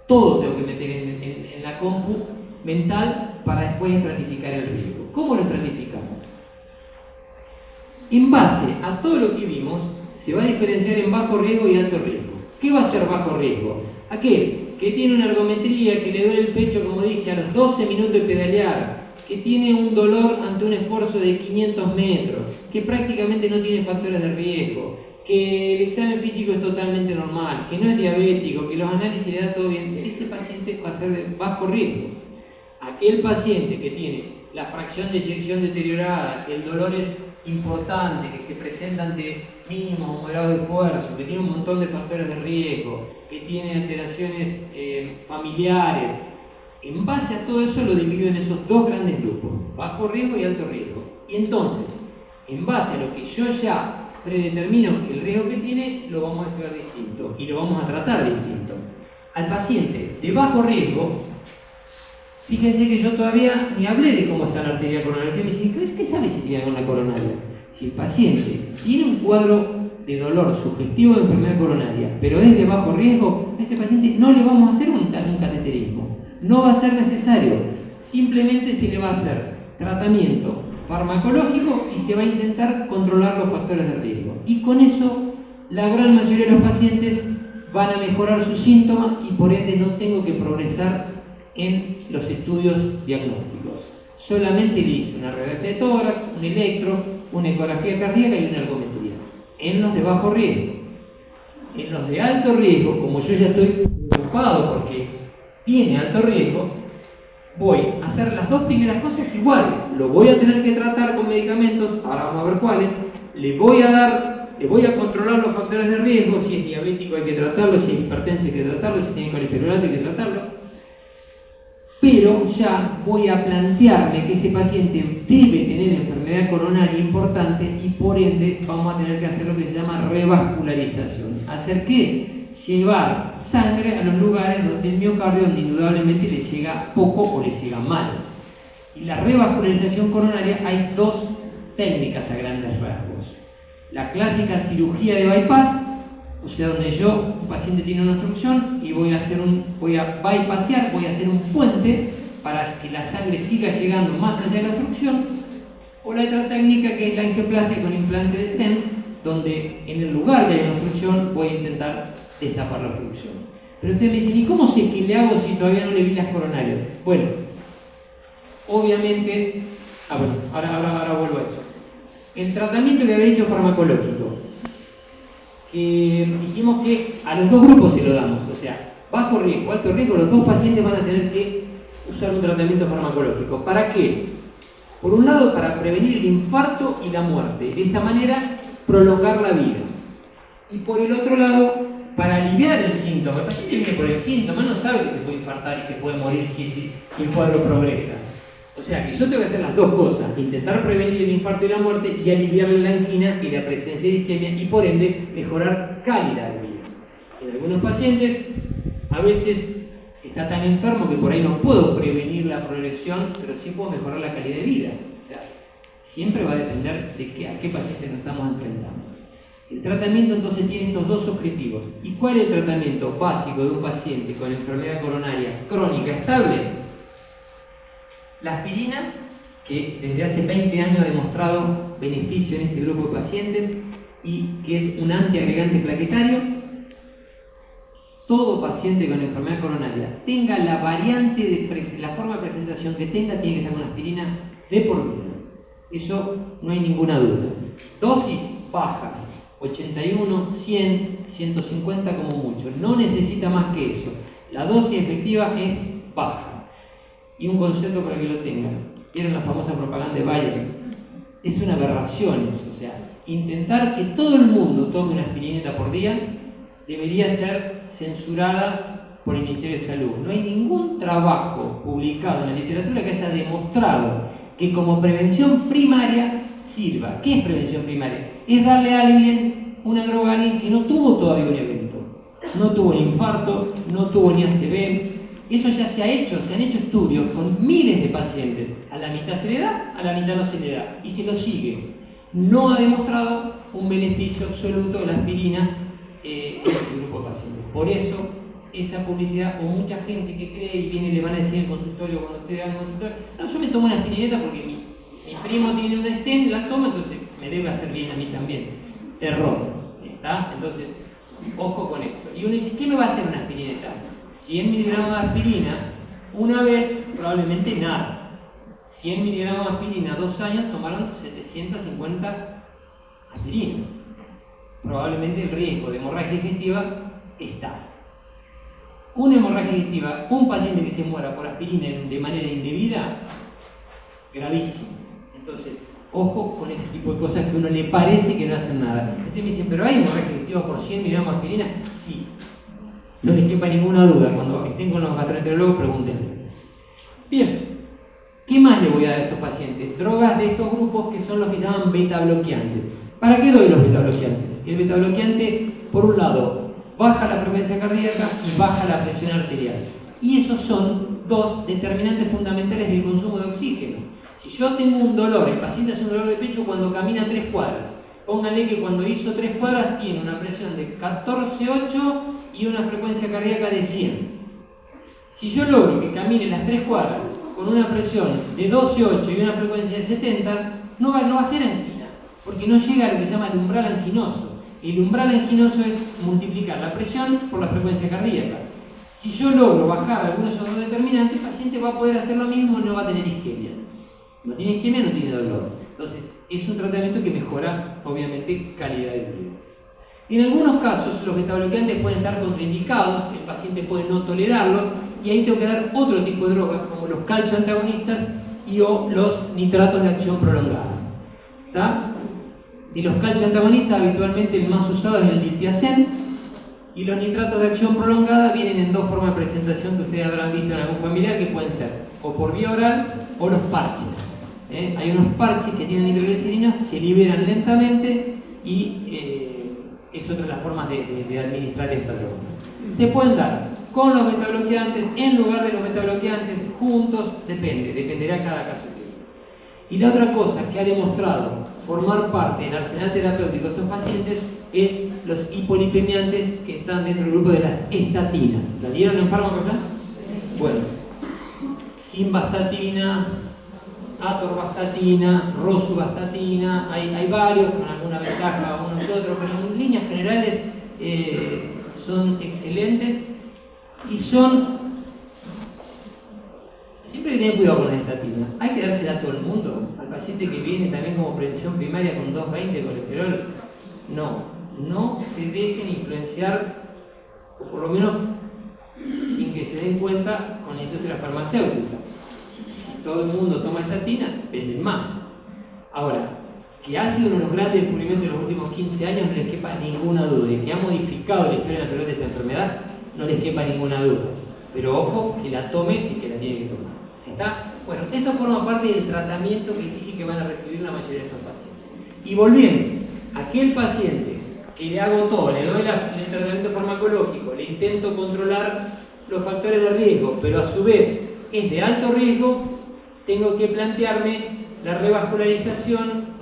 todo tengo que meter en la compu mental para después estratificar el riesgo. ¿Cómo lo estratificamos? En base a todo lo que vimos, se va a diferenciar en bajo riesgo y alto riesgo. ¿Qué va a ser bajo riesgo? Aquel que tiene una ergometría, que le duele el pecho, como dije, a los 12 minutos de pedalear, que tiene un dolor ante un esfuerzo de 500 metros, que prácticamente no tiene factores de riesgo, que el examen físico es totalmente normal, que no es diabético, que los análisis le da todo bien, ese paciente va a ser de bajo riesgo. Aquel paciente que tiene la fracción de eyección deteriorada, que el dolor es importante, que se presenta ante mínimos o moderados de esfuerzo, que tiene un montón de factores de riesgo, que tiene alteraciones familiares, en base a todo eso lo divido en esos dos grandes grupos, bajo riesgo y alto riesgo. Y entonces, en base a lo que yo ya predetermino el riesgo que tiene, lo vamos a estudiar distinto y lo vamos a tratar distinto. Al paciente de bajo riesgo, fíjense que yo todavía ni hablé de cómo está la arteria coronaria. Me dicen, ¿qué sabe si tiene una coronaria? Si el paciente tiene un cuadro de dolor sugestivo de enfermedad coronaria, pero es de bajo riesgo, a ese paciente no le vamos a hacer un cateterismo. No va a ser necesario. Simplemente se le va a hacer tratamiento farmacológico y se va a intentar controlar los factores de riesgo. Y con eso, la gran mayoría de los pacientes van a mejorar sus síntomas y por ende no tengo que progresar en los estudios diagnósticos. Solamente le hice una radiografía de tórax, un electro, una ecografía cardíaca y una ergometría. En los de bajo riesgo. En los de alto riesgo, como yo ya estoy preocupado porque tiene alto riesgo, voy a hacer las dos primeras cosas iguales. Lo voy a tener que tratar con medicamentos, ahora vamos a ver cuáles. Le voy a controlar los factores de riesgo, si es diabético hay que tratarlo, si es hipertenso hay que tratarlo, si tiene colesterol alto hay que tratarlo. Pero ya voy a plantearme que ese paciente debe tener enfermedad coronaria importante y por ende vamos a tener que hacer lo que se llama revascularización. ¿Hacer qué? Llevar sangre a los lugares donde el miocardio donde indudablemente le llega poco o le llega mal. Y la revascularización coronaria hay dos técnicas a grandes rasgos. La clásica cirugía de bypass, o sea, donde un paciente tiene una obstrucción y voy a bypassear, voy a hacer un puente para que la sangre siga llegando más allá de la obstrucción, o la otra técnica que es la angioplastia con implante de stent, donde en el lugar de la obstrucción voy a intentar destapar la obstrucción. Pero ustedes me dicen, ¿y cómo sé qué le hago si todavía no le vi las coronarias? Bueno, obviamente, ahora vuelvo a eso. El tratamiento que había hecho farmacológico, dijimos que a los dos grupos se lo damos, o sea, bajo riesgo, alto riesgo, los dos pacientes van a tener que usar un tratamiento farmacológico. ¿Para qué? Por un lado, para prevenir el infarto y la muerte, de esta manera prolongar la vida. Y por el otro lado, para aliviar el síntoma. El paciente viene por el síntoma, no sabe que se puede infartar y se puede morir si el cuadro progresa. O sea que yo tengo que hacer las dos cosas, intentar prevenir el infarto y la muerte y aliviar la angina y la presencia de isquemia y por ende mejorar calidad de vida. En algunos pacientes a veces está tan enfermo que por ahí no puedo prevenir la progresión, pero sí puedo mejorar la calidad de vida. O sea, siempre va a depender de a qué paciente nos estamos enfrentando. El tratamiento entonces tiene estos dos objetivos. ¿Y cuál es el tratamiento básico de un paciente con enfermedad coronaria crónica estable? La aspirina, que desde hace 20 años ha demostrado beneficio en este grupo de pacientes y que es un antiagregante plaquetario. Todo paciente con enfermedad coronaria, tenga la variante de la forma de presentación que tenga, tiene que estar con aspirina de por vida. Eso no hay ninguna duda. Dosis bajas, 81, 100, 150 como mucho. No necesita más que eso. La dosis efectiva es baja. Y un concepto para que lo tengan. ¿Vieron la famosa propaganda de Bayer? Es una aberración eso. O sea, intentar que todo el mundo tome una aspirineta por día debería ser censurada por el Ministerio de Salud. No hay ningún trabajo publicado en la literatura que haya demostrado que como prevención primaria sirva. ¿Qué es prevención primaria? Es darle a alguien una droga a alguien que no tuvo todavía un evento. No tuvo ni infarto, no tuvo ni ACV. Eso ya se han hecho estudios con miles de pacientes. A la mitad se le da, a la mitad no se le da. Y se lo sigue. No ha demostrado un beneficio absoluto de la aspirina en este grupo de pacientes. Por eso, esa publicidad, o mucha gente que cree y viene y le van a decir en el consultorio, cuando usted haga el consultorio, no, yo me tomo una aspirineta porque mi primo tiene una stent, la toma, entonces me debe hacer bien a mí también. Error. ¿Está? Entonces, ojo con eso. Y uno dice, ¿qué me va a hacer una aspirineta? 100 miligramos de aspirina, una vez, probablemente nada. 100 miligramos de aspirina, 2 años, tomaron 750 aspirinas. Probablemente el riesgo de hemorragia digestiva está. Una hemorragia digestiva, un paciente que se muera por aspirina de manera indebida, gravísimo. Entonces, ojo con este tipo de cosas que a uno le parece que no hacen nada. Usted me dice, ¿pero hay hemorragia digestiva por 100 miligramos de aspirina? Sí. No les quepa ninguna duda. Cuando estén con los gastroenterólogos, pregúntenle. Bien. ¿Qué más le voy a dar a estos pacientes? Drogas de estos grupos que son los que se llaman beta bloqueantes. ¿Para qué doy los betabloqueantes? El betabloqueante, por un lado, baja la frecuencia cardíaca y baja la presión arterial. Y esos son dos determinantes fundamentales del consumo de oxígeno. Si yo tengo un dolor, el paciente hace un dolor de pecho cuando camina 3 cuadras. Pónganle que cuando hizo 3 cuadras tiene una presión de 14,8 y una frecuencia cardíaca de 100. Si yo logro que camine las 3 cuadras con una presión de 12,8 y una frecuencia de 70, no va a ser angina, porque no llega a lo que se llama el umbral anginoso. El umbral anginoso es multiplicar la presión por la frecuencia cardíaca. Si yo logro bajar algunos de esos dos determinantes, el paciente va a poder hacer lo mismo y no va a tener isquemia. No tiene isquemia, no tiene dolor. Entonces, es un tratamiento que mejora, obviamente, calidad de vida. En algunos casos, los betabloqueantes pueden estar contraindicados, el paciente puede no tolerarlos, y ahí tengo que dar otro tipo de drogas, como los calcioantagonistas y o los nitratos de acción prolongada. ¿Está? Y los calcioantagonistas, habitualmente el más usado es el diltiazem, y los nitratos de acción prolongada vienen en dos formas de presentación que ustedes habrán visto en algún familiar, que pueden ser o por vía oral o los parches. Hay unos parches que tienen nitroglicerina, se liberan lentamente y es otra de las formas de administrar esta droga. Se pueden dar con los betabloqueantes, en lugar de los betabloqueantes, juntos, dependerá cada caso. Y la otra cosa que ha demostrado formar parte del arsenal terapéutico de estos pacientes es los hipolipemiantes que están dentro del grupo de las estatinas. ¿La dieron en fármaco acá? Bueno, simvastatina, atorvastatina, rosuvastatina, hay varios con alguna ventaja unos y otros, pero en líneas generales son excelentes y son... Siempre hay que tener cuidado con las estatinas. Hay que dársela a todo el mundo. Al paciente que viene también como prevención primaria con 2,20 de colesterol. No se dejen influenciar, o por lo menos sin que se den cuenta, con la industria farmacéutica. Si todo el mundo toma estatina, venden más. Ahora, que ha sido uno de los grandes descubrimientos de los últimos 15 años, no les quepa ninguna duda. Y que ha modificado la historia natural de esta enfermedad, no les quepa ninguna duda. Pero ojo, que la tome y que la tiene que tomar. ¿Está? Bueno, eso forma parte del tratamiento que dije que van a recibir la mayoría de estos pacientes. Y volviendo, aquel paciente que le hago todo, le doy el tratamiento farmacológico, le intento controlar los factores de riesgo, pero a su vez es de alto riesgo, tengo que plantearme la revascularización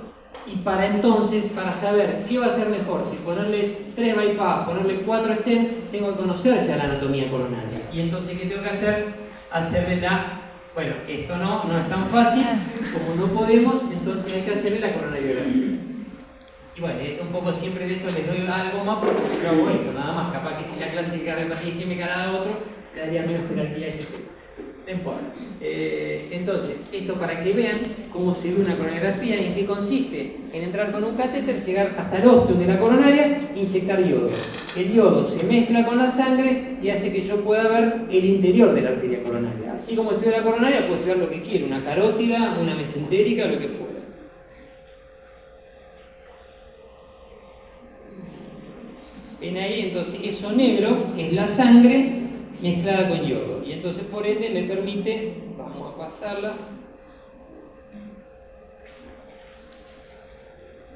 y para entonces, para saber qué va a ser mejor, si ponerle 3 bypass, ponerle 4 stents, tengo que conocerse a la anatomía coronaria. Y entonces, ¿qué tengo que hacer? Hacerle bueno, esto no es tan fácil, como no podemos, entonces hay que hacerle la coronariografía. Y bueno, un poco siempre de esto les doy algo más porque yo hago esto, nada más. Capaz que si la clase de cardiopatía isquémica la da otro, le daría menos jerarquía a este. No importa. Entonces, esto para que vean cómo se ve una coronariografía y en qué consiste. En entrar con un catéter, llegar hasta el ósteo de la coronaria e inyectar yodo. El yodo se mezcla con la sangre y hace que yo pueda ver el interior de la arteria coronaria. Así como estudio la coronaria, puedo estudiar lo que quiera, una carótida, una mesentérica, lo que pueda. Ven ahí, entonces, eso negro es la sangre mezclada con yodo. Y entonces, por ende, me permite, vamos a pasarla.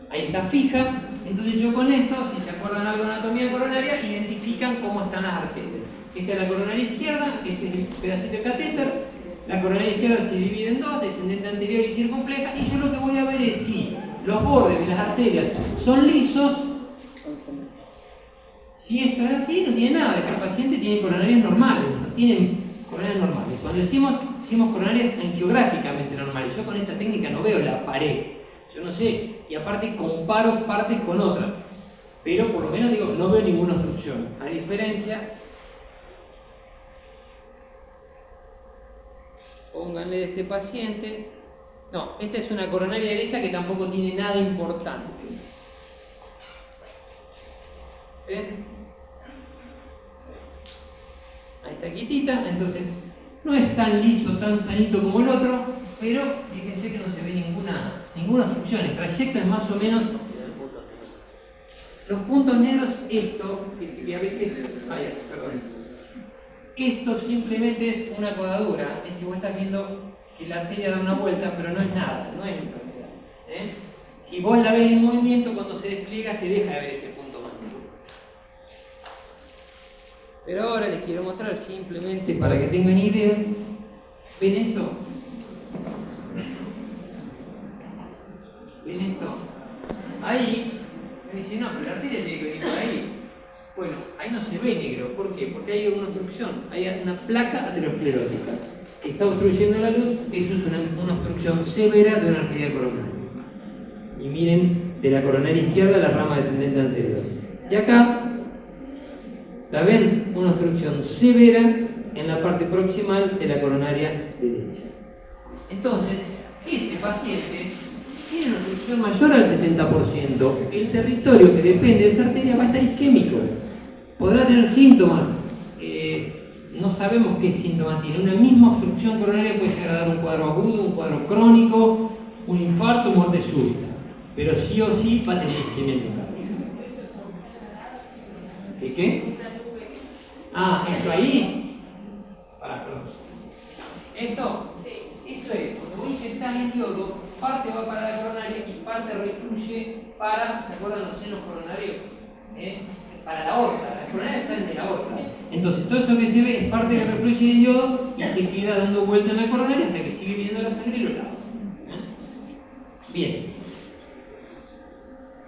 Ahí está fija. Entonces yo con esto, si se acuerdan algo de anatomía coronaria, identifican cómo están las arterias. Esta es la coronaria izquierda, ese es el pedacito de catéter. La coronaria izquierda se divide en dos, descendente anterior y circunfleja. Y yo lo que voy a ver es si los bordes de las arterias son lisos. Si esto es así, no tiene nada. Ese paciente tiene coronarias normales, no tienen coronarias normales. Cuando decimos coronarias angiográficamente normales, yo con esta técnica no veo la pared. Yo no sé, y aparte comparo partes con otras. Pero por lo menos digo, no veo ninguna obstrucción. A diferencia, pónganle de este paciente. No, esta es una coronaria derecha que tampoco tiene nada importante. ¿Ven? Ahí está quietita, entonces no es tan liso, tan sanito como el otro, pero fíjense que no se ve ninguna obstrucción. El trayecto es más o menos. Los puntos negros, esto, que a veces. Perdón. Esto simplemente es una codadura. Es que vos estás viendo que la arteria da una vuelta, pero no es nada, no es enfermedad. Si vos la ves en movimiento, cuando se despliega, se deja de ver ese punto más negro. Pero ahora les quiero mostrar simplemente para que tengan idea. ¿Ven esto? ¿Ven esto? Ahí, me dicen, no, pero la arteria tiene que venir por ahí. Bueno, ahí no se ve negro. ¿Por qué? Porque hay una obstrucción, hay una placa aterosclerótica que está obstruyendo la luz. Eso es una obstrucción severa de una arteria coronaria. Y miren, de la coronaria izquierda a la rama descendente anterior. Y acá, ¿la ven? Una obstrucción severa en la parte proximal de la coronaria derecha. Entonces, ese paciente tiene una obstrucción mayor al 70%. El territorio que depende de esa arteria va a estar isquémico. Podrá tener síntomas. No sabemos qué síntomas tiene. Una misma obstrucción coronaria puede llegar a dar un cuadro agudo, un cuadro crónico, un infarto, muerte súbita. Pero sí o sí va a tener isquemia endocárdica. ¿Qué? Ah, ¿eso ahí? ¿Esto? Eso es, cuando vos inyectás el yodo, parte va para la coronaria y parte refluye para, ¿se acuerdan los senos coronarios? Para la aorta, las coronarias salen de la aorta. Entonces todo eso que se ve es parte que refluye del yodo y se queda dando vuelta en la coronaria hasta que sigue viendo la sangre y lo lava. Bien.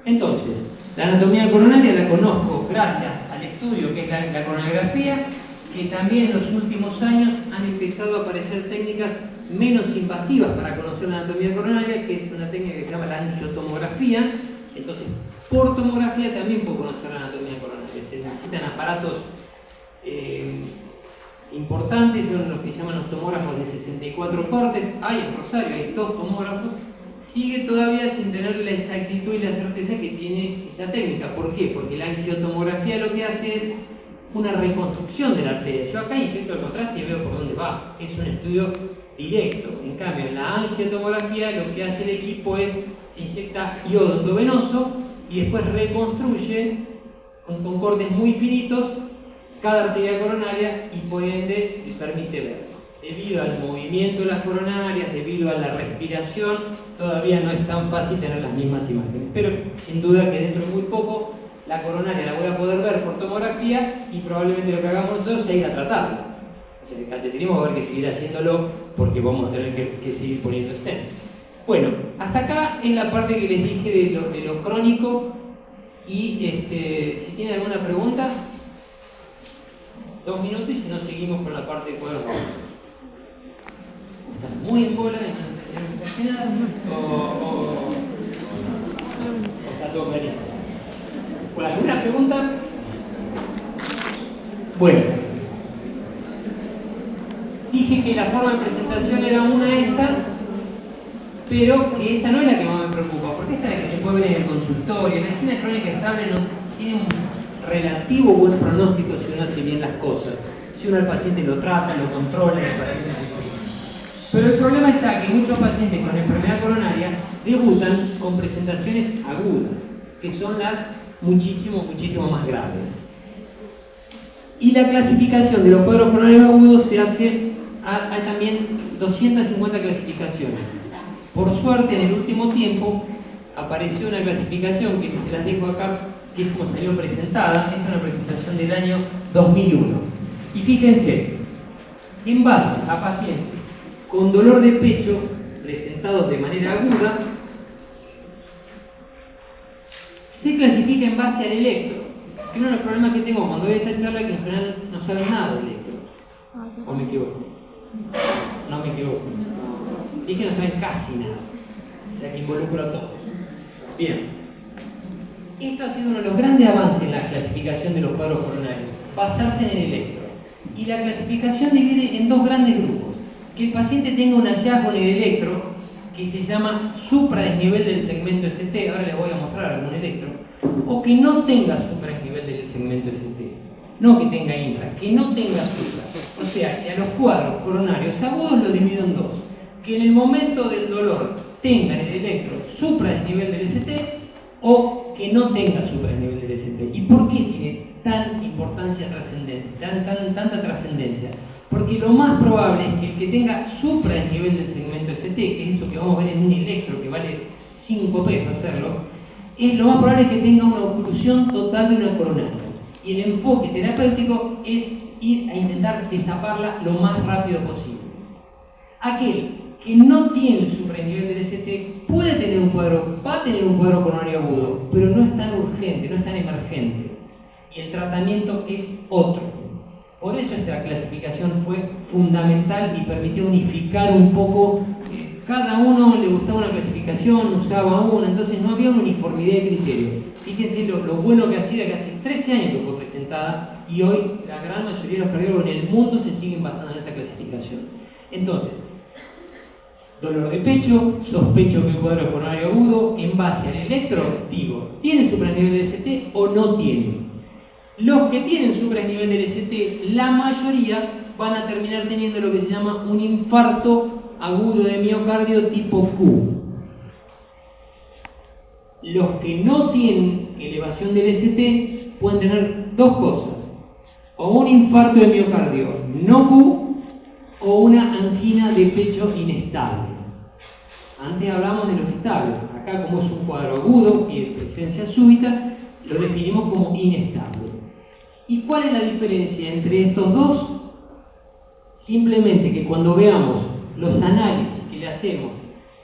Entonces, la anatomía coronaria la conozco gracias al estudio que es la coronariografía, que también en los últimos años han empezado a aparecer técnicas menos invasivas para conocer la anatomía coronaria, que es una técnica que se llama la angiotomografía. Entonces, por tomografía también puedo conocer la anatomía coronaria. Se necesitan aparatos importantes, son los que se llaman los tomógrafos de 64 cortes. Hay en Rosario, hay 2 tomógrafos. Sigue todavía sin tener la exactitud y la certeza que tiene esta técnica. ¿Por qué? Porque la angiotomografía lo que hace es una reconstrucción de la arteria. Yo acá inyecto el contraste y veo por dónde va. Es un estudio directo. En cambio, en la angiotomografía lo que hace el equipo es se inyecta yodo endovenoso y después reconstruye con cortes muy finitos cada arteria coronaria y por ende permite verlo. Debido al movimiento de las coronarias, debido a la respiración, todavía no es tan fácil tener las mismas imágenes. Pero sin duda que dentro de muy poco la coronaria la voy a poder ver por tomografía y probablemente lo que hagamos nosotros sea ir a tratarla. O sea, el cateterismo va a haber que seguir haciéndolo porque vamos a tener que seguir poniendo stent. Bueno, hasta acá es la parte que les dije de lo crónico y si tienen alguna pregunta, 2 minutos y si no seguimos con la parte de cuadros rojos. ¿Estás muy en bola en la o está todo clarísimo? ¿Por alguna pregunta? Bueno, dije que la forma de presentación era una esta, pero que esta no es la que más me preocupa, porque esta es la que se puede ver en el consultorio. La angina crónica estable no tiene un relativo buen pronóstico si uno hace bien las cosas. Si uno al paciente lo trata, lo controla, el paciente se cuida. Pero el problema está que muchos pacientes con enfermedad coronaria debutan con presentaciones agudas, que son las muchísimo más graves. Y la clasificación de los cuadros coronarios agudos se hace, hay también 250 clasificaciones. Por suerte, en el último tiempo apareció una clasificación que se las dejo acá, que es como salió presentada. Esta es una presentación del año 2001. Y fíjense, en base a pacientes con dolor de pecho presentados de manera aguda, se clasifica en base al electro. Que uno de los problemas que tengo cuando doy esta charla es que en general no saben nada del electro. ¿O me equivoco? No me equivoco. Es que no saben casi nada, ya que involucra todo. Bien. Esto ha sido uno de los grandes avances en la clasificación de los cuadros coronarios, basarse en el electro. Y la clasificación divide en 2 grandes grupos. Que el paciente tenga un hallazgo en el electro, que se llama supradesnivel del segmento ST, ahora les voy a mostrar algún electro, o que no tenga supradesnivel del segmento ST, no que tenga intra, que no tenga supra. O sea, que a los cuadros coronarios agudos los divido en 2. Que en el momento del dolor tenga el electro supradesnivel del ST o que no tenga supradesnivel del ST. ¿Y por qué tiene tanta importancia trascendente, tanta trascendencia? Porque lo más probable es que el que tenga supradesnivel del segmento ST, que es eso que vamos a ver en un electro que vale 5 pesos hacerlo, lo más probable es que tenga una oclusión total de una coronaria. Y el enfoque terapéutico es ir a intentar destaparla lo más rápido posible. Aquel que no tiene el supranivel del ST puede tener un cuadro, va a tener un cuadro coronario agudo, pero no es tan urgente, no es tan emergente. Y el tratamiento es otro. Por eso esta clasificación fue fundamental y permitió unificar un poco. Cada uno le gustaba una clasificación, usaba una, entonces no había una uniformidad de criterio. Fíjense lo bueno que ha sido, que hace 13 años que fue presentada y hoy la gran mayoría de los cardiólogos en el mundo se siguen basando en esta clasificación. Entonces, dolor de pecho, sospecho que el cuadro es coronario agudo, en base al electro, digo, ¿tiene supranivel del ST o no tiene? Los que tienen supranivel del ST, la mayoría van a terminar teniendo lo que se llama un infarto agudo de miocardio tipo Q. Los que no tienen elevación del ST pueden tener dos cosas: o un infarto de miocardio no Q o una angina de pecho inestable. Antes hablamos de los estables. Acá, como es un cuadro agudo y de presencia súbita, lo definimos como inestable. ¿Y cuál es la diferencia entre estos dos? Simplemente que cuando veamos los análisis que le hacemos,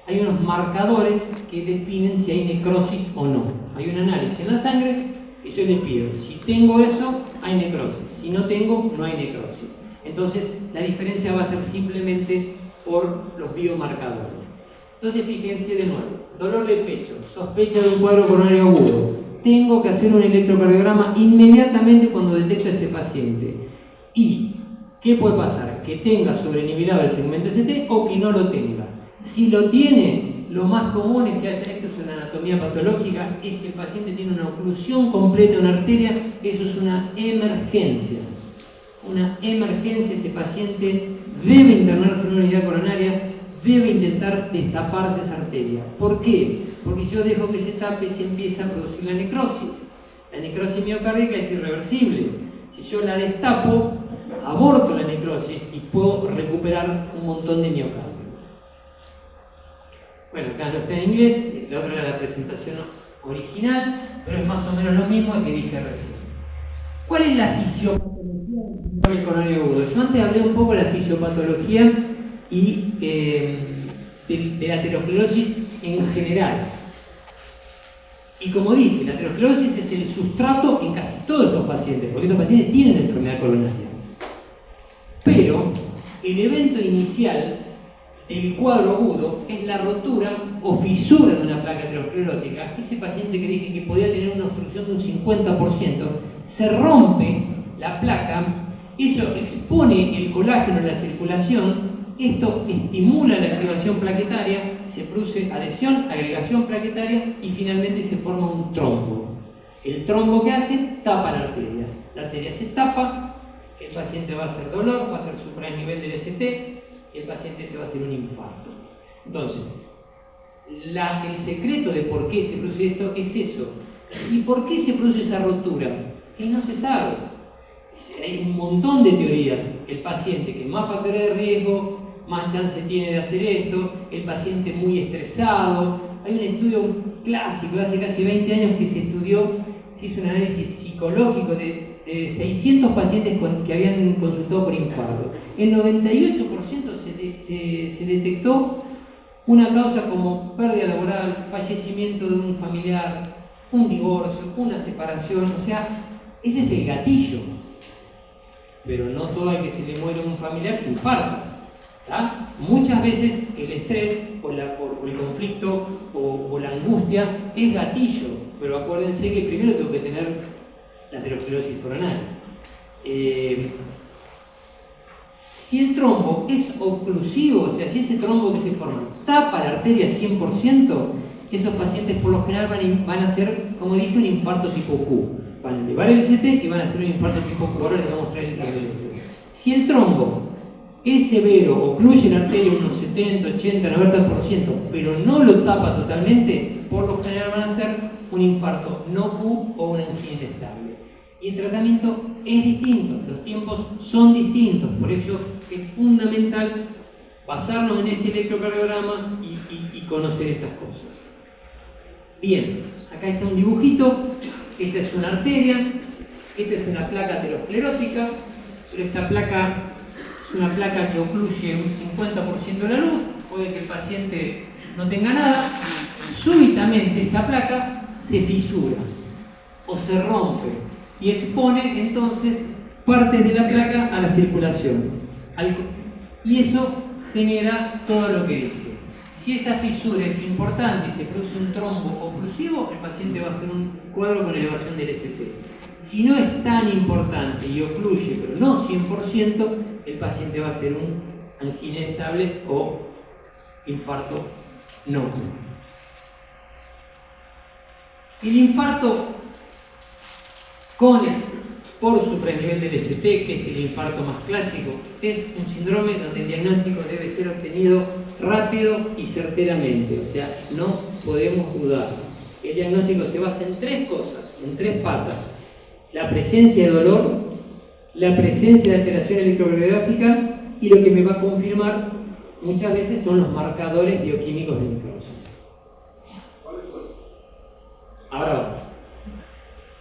hay unos marcadores que definen si hay necrosis o no. Hay un análisis en la sangre y yo le pido, si tengo eso, hay necrosis. Si no tengo, no hay necrosis. Entonces, la diferencia va a ser simplemente por los biomarcadores. Entonces, fíjense de nuevo, dolor de pecho, sospecha de un cuadro coronario agudo. Tengo que hacer un electrocardiograma inmediatamente cuando detecto a ese paciente. ¿Y qué puede pasar? Que tenga sobrenivelado el segmento ST o que no lo tenga. Si lo tiene, lo más común es que haya, esto es una anatomía patológica, es que el paciente tiene una oclusión completa de una arteria. Eso es una emergencia. Una emergencia, ese paciente debe internarse en una unidad coronaria, debe intentar destaparse esa arteria. ¿Por qué? Porque si yo dejo que se tape, se empieza a producir la necrosis. La necrosis miocárdica es irreversible. Si yo la destapo, aborto la necrosis y puedo recuperar un montón de miocardio. Bueno, acá no está en inglés, la otra era la presentación original, pero es más o menos lo mismo que dije recién. ¿Cuál es la fisiopatología del coronario agudo? Yo antes hablé un poco de la fisiopatología y de la aterosclerosis en general. Y como dije, la aterosclerosis es el sustrato en casi todos estos pacientes, porque estos pacientes tienen enfermedad coronaria. Pero el evento inicial del cuadro agudo es la rotura o fisura de una placa aterosclerótica. Ese paciente que dije que podía tener una obstrucción de un 50%, se rompe la placa, eso expone el colágeno en la circulación. Esto estimula la activación plaquetaria, se produce adhesión, agregación plaquetaria y finalmente se forma un trombo. El trombo que hace tapa la arteria se tapa, el paciente va a hacer dolor, va a hacer supranivel del ST y el paciente se va a hacer un infarto. Entonces, el secreto de por qué se produce esto es eso. ¿Y por qué se produce esa rotura? Que no se sabe. Hay un montón de teorías. El paciente que más factores de riesgo, más chance tiene de hacer esto, el paciente muy estresado. Hay un estudio clásico de hace casi 20 años que se estudió, se hizo un análisis psicológico de 600 pacientes que habían consultado por infarto. El 98% se detectó una causa como pérdida laboral, fallecimiento de un familiar, un divorcio, una separación. O sea, ese es el gatillo. Pero no todo el que se le muere un familiar se infarta. ¿Tá? Muchas veces el estrés por el conflicto o la angustia es gatillo, pero acuérdense que primero tengo que tener la aterosclerosis coronaria. Si el trombo es oclusivo, o sea, si ese trombo que se forma tapa la arteria 100%, esos pacientes por lo general van a hacer, como dije, un infarto tipo Q. Van a elevar el ST y van a hacer un infarto tipo Q. Ahora les voy a mostrar el caso. Si el trombo es severo, ocluye la arteria unos 70, 80, 90%, pero no lo tapa totalmente, por lo general van a hacer un infarto no Q o una angina inestable. Y el tratamiento es distinto, los tiempos son distintos, por eso es fundamental basarnos en ese electrocardiograma y conocer estas cosas. Bien, acá está un dibujito, esta es una arteria, esta es una placa aterosclerótica, pero esta placa es una placa que ocluye un 50% de la luz, puede que el paciente no tenga nada, súbitamente esta placa se fisura o se rompe y expone entonces partes de la placa a la circulación. Y eso genera todo lo que dice. Si esa fisura es importante y se produce un trombo oclusivo, el paciente va a hacer un cuadro con elevación del ST. Si no es tan importante y ocluye, pero no 100%, el paciente va a hacer un angina estable o infarto no. El infarto por supranivel del ST, que es el infarto más clásico, es un síndrome donde el diagnóstico debe ser obtenido rápido y certeramente, o sea, no podemos dudar. El diagnóstico se basa en tres cosas, en tres patas: la presencia de dolor, la presencia de alteración electrocardiográfica y lo que me va a confirmar muchas veces son los marcadores bioquímicos de necrosis. Ahora vamos.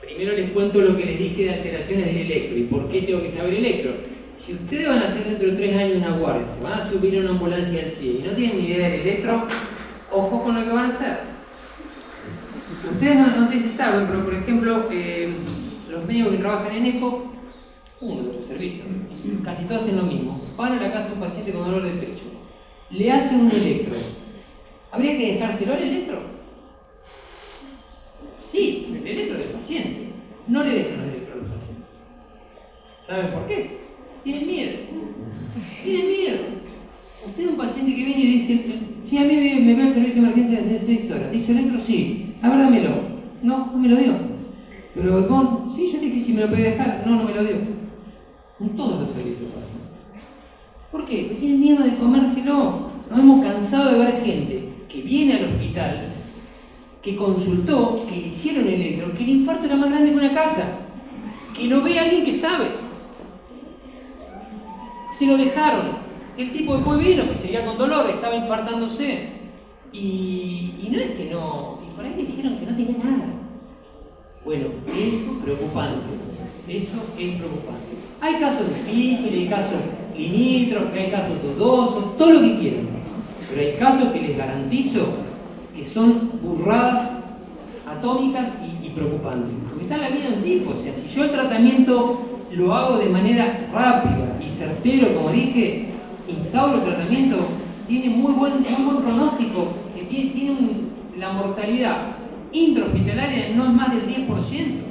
Primero les cuento lo que les dije de alteraciones del electro y por qué tengo que saber electro. Si ustedes van a hacer dentro de 3 años una guardia, se van a subir a una ambulancia al CIE y no tienen ni idea del electro, ojo con lo que van a hacer. Ustedes no sé si saben, pero por ejemplo, los médicos que trabajan en ECO, uno de los servicios, casi todos hacen lo mismo. Van a la casa de un paciente con dolor de pecho, le hacen un electro. ¿Habría que dejárselo al electro? Sí, el electro del paciente. No le dejan el electro al paciente. ¿Saben por qué? Tienen miedo. Tienen miedo. Usted es un paciente que viene y dice: sí, a mí me veo el servicio de emergencia desde 6 horas. ¿Dice electro? Sí. A ver, dámelo. No me lo dio. Pero Bon, sí, yo le dije si me lo podía dejar. No me lo dio. En todos los servicios pasa. ¿Por qué? Porque tienen miedo de comérselo. Nos hemos cansado de ver gente que viene al hospital, que consultó, que le hicieron electro, que el infarto era más grande que una casa, que lo ve alguien que sabe. Se lo dejaron. El tipo después vino, que seguía con dolor, estaba infartándose. Y no es que no, y por ahí le dijeron que no tenía nada. Bueno, es preocupante. Eso es preocupante. Hay casos difíciles, hay casos limítrofes, hay casos dudosos, todo lo que quieran. Pero hay casos que les garantizo que son burradas atómicas y preocupantes. Porque está la vida de un tipo. O sea, si yo el tratamiento lo hago de manera rápida y certero, como dije, instauro el tratamiento, tiene muy buen pronóstico, que tiene la mortalidad intrahospitalaria no es más del 10%.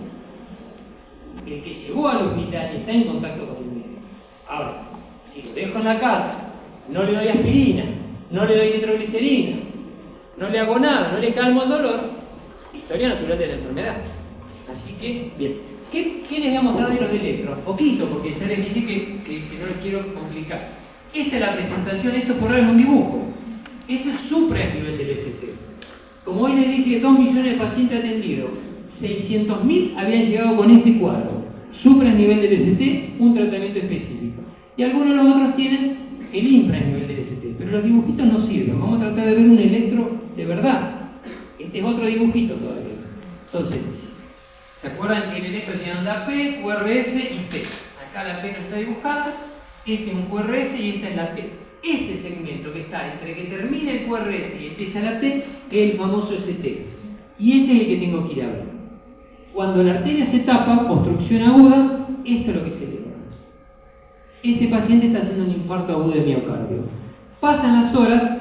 El que llegó al hospital y está en contacto con el médico. Ahora, si lo dejo en la casa, no le doy aspirina, no le doy nitroglicerina, no le hago nada, no le calmo el dolor, historia natural de la enfermedad. Así que, bien. ¿Qué les voy a mostrar de los electros? Poquito, porque ya les dije que no les quiero complicar. Esta es la presentación, esto por ahora es un dibujo. Esto es supraesnivel del ST. Como hoy les dije, 2 millones de pacientes atendidos, 600.000 habían llegado con este cuadro. Supraesnivel del ST, un tratamiento específico. Y algunos de los otros tienen el infraesnivel del ST, pero los dibujitos no sirven. Vamos a tratar de ver un electro de verdad. Este es otro dibujito todavía. Entonces, ¿se acuerdan que el electro tiene onda P, QRS y P? Acá la P no está dibujada, este es un QRS y esta es la P. Este segmento que está entre que termina el QRS y empieza la P es el famoso ST. Y ese es el que tengo que ir a ver. Cuando la arteria se tapa, obstrucción aguda, esto es lo que se eleva. Este paciente está haciendo un infarto agudo de miocardio. Pasan las horas,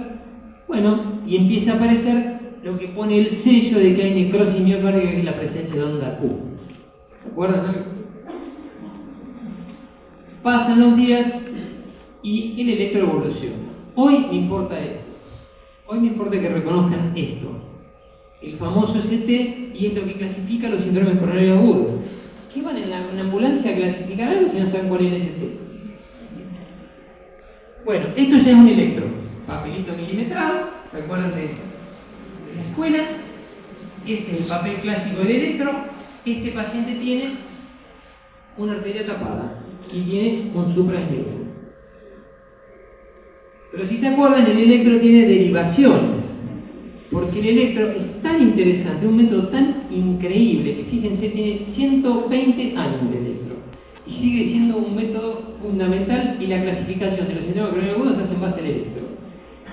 bueno, y empieza a aparecer lo que pone el sello de que hay necrosis miocárdica, que es la presencia de onda Q. ¿Se acuerdan? Pasan los días y el electro evoluciona. Hoy me importa esto. Hoy me importa que reconozcan esto. El famoso ST, y es lo que clasifica los síndromes coronarios agudos. ¿Qué van en la ambulancia a clasificar algo si no saben cuál es el ST? Bueno, esto ya es un electro. Papelito milimetrado, ¿se acuerdan de la escuela? Ese es el papel clásico del electro. Este paciente tiene una arteria tapada y tiene un supraesnivel. Pero si se acuerdan, el electro tiene derivaciones. Porque el electro es tan interesante, un método tan increíble, que fíjense, tiene 120 años el electro. Y sigue siendo un método fundamental, y la clasificación de los sistemas cronológicos agudos se hace en base al electro.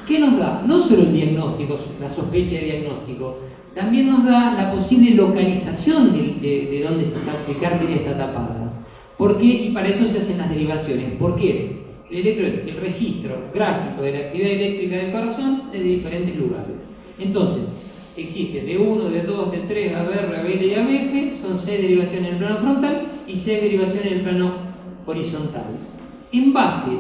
¿Qué nos da? No solo el diagnóstico, la sospecha de diagnóstico, también nos da la posible localización de dónde se está, de qué arteria está tapada. ¿Por qué? Y para eso se hacen las derivaciones. ¿Por qué? El electro es el registro gráfico de la actividad eléctrica del corazón desde diferentes lugares. Entonces, existe D1, D2, D3, ABR, ABL y ABF, son 6 derivaciones en el plano frontal y 6 derivaciones en el plano horizontal. En base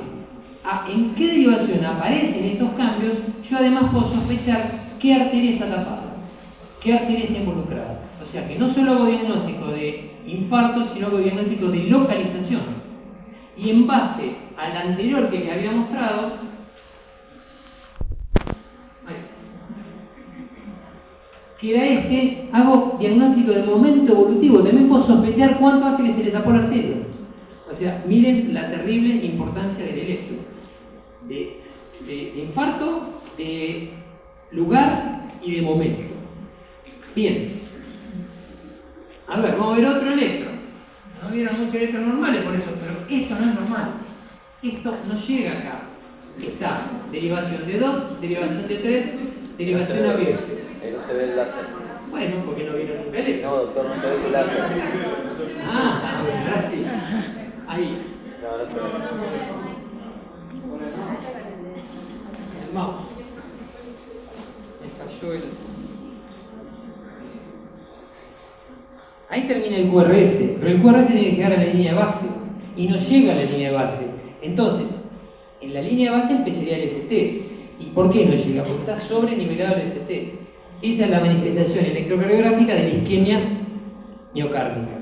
a en qué derivación aparecen estos cambios, yo además puedo sospechar qué arteria está tapada, qué arteria está involucrada. O sea que no solo hago diagnóstico de infarto, sino hago diagnóstico de localización. Y en base al anterior que les había mostrado, que era este, hago diagnóstico del momento evolutivo. También puedo sospechar cuánto hace que se le tapó la arteria. O sea, miren la terrible importancia del electro. De infarto, de lugar y de momento. Bien. A ver, vamos a ver otro electro. No vieron muchos electros normales por eso, pero esto no es normal. Esto no llega acá. Está derivación de 2, derivación de 3, derivación abierta. Ahí no se ve el láser. Bueno, porque no vieron un electro. No, doctor, no se ve el láser. Ah, gracias. Ahí. No, no se ve. El mouse. Me falló el... Ahí termina el QRS, pero el QRS tiene que llegar a la línea de base y no llega a la línea de base. Entonces, en la línea de base empezaría el ST. ¿Y por qué no llega? Porque está sobrenivelado el ST. Esa es la manifestación electrocardiográfica de la isquemia miocárdica.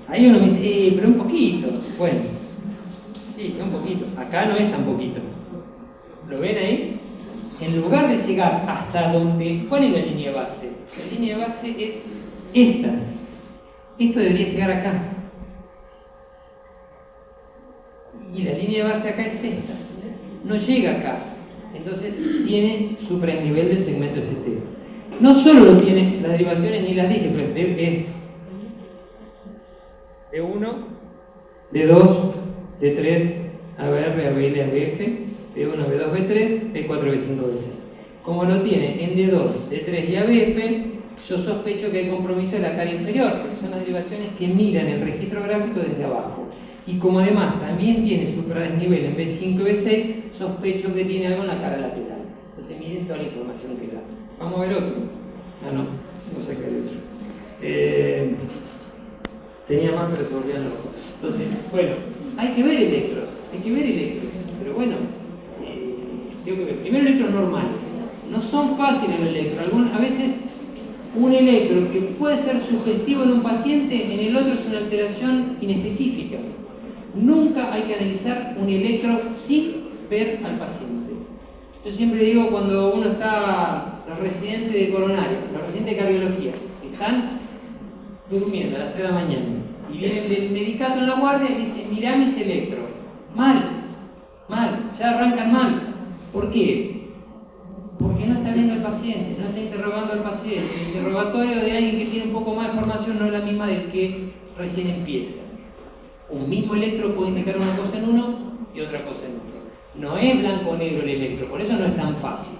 Ahí uno me dice, pero un poquito. Bueno, sí, un poquito. Acá no es tan poquito. ¿Lo ven ahí? En lugar de llegar hasta donde... ¿Cuál es la línea de base? La línea de base es esta. Esto debería llegar acá. Y la línea de base acá es esta. No llega acá. Entonces tiene supraesnivel del segmento ST. No solo tiene las derivaciones, ni las dije, pero es D1, D2, D3, ABR, ABL, ABF, B1, B2, B3, B4, B5, B6. Como lo tiene en D2, D3 y ABF, yo sospecho que hay compromiso de la cara inferior, porque son las derivaciones que miran el registro gráfico desde abajo. Y como además también tiene supradesnivel en B5 y B6, sospecho que tiene algo en la cara lateral. Entonces miren toda la información que da. Vamos a ver otro. Ah, no sé qué hay otro. Tenía más, pero se volvían locos. Entonces, bueno, hay que ver electros, pero bueno, tengo que ver. Primero electros normales. No son fáciles los electros. A veces un electro que puede ser sugestivo en un paciente, en el otro es una alteración inespecífica. Nunca hay que analizar un electro sin ver al paciente. Yo siempre digo, cuando uno está, los residentes de coronario, los residentes de cardiología, están durmiendo a las 3 de la mañana y viene el medicato en la guardia y dice, mirame este electro. Mal, ya arrancan mal. ¿Por qué? Porque no está viendo al paciente, no está interrogando al paciente. El interrogatorio de alguien que tiene un poco más de información no es la misma del que recién empieza. Un mismo electro puede indicar una cosa en uno y otra cosa en otro. No es blanco-negro el electro, por eso no es tan fácil.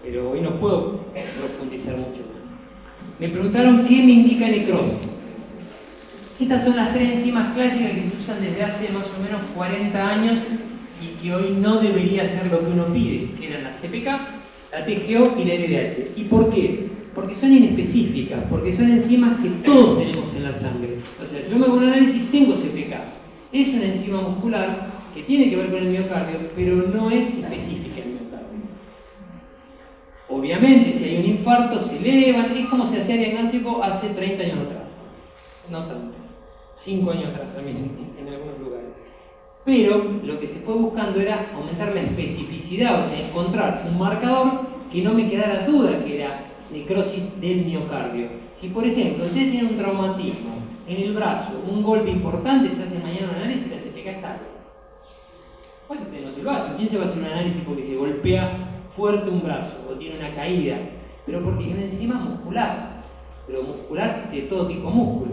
Pero hoy no puedo profundizar mucho más. Me preguntaron qué me indica necrosis. Estas son las 3 enzimas clásicas que se usan desde hace más o menos 40 años y que hoy no debería ser lo que uno pide, que eran la CPK, la TGO y la LDH. ¿Y por qué? Porque son inespecíficas, porque son enzimas que todos tenemos en la sangre. O sea, yo me hago un análisis, tengo CPK. Es una enzima muscular que tiene que ver con el miocardio, pero no es específica en el miocardio. Obviamente, si hay un infarto, se elevan. Es como se hacía diagnóstico hace 30 años atrás. No tanto. 5 años atrás también en algunos lugares. Pero lo que se fue buscando era aumentar la especificidad, o sea, encontrar un marcador que no me quedara duda que era necrosis del miocardio. Si por ejemplo ustedes tienen un traumatismo en el brazo, un golpe importante, se hace mañana un análisis, la CPK está alta. ¿Cuál usted no se lo hace? ¿Quién se va a hacer un análisis porque se golpea fuerte un brazo o tiene una caída? pero porque es una enzima muscular, pero muscular de todo tipo de músculo.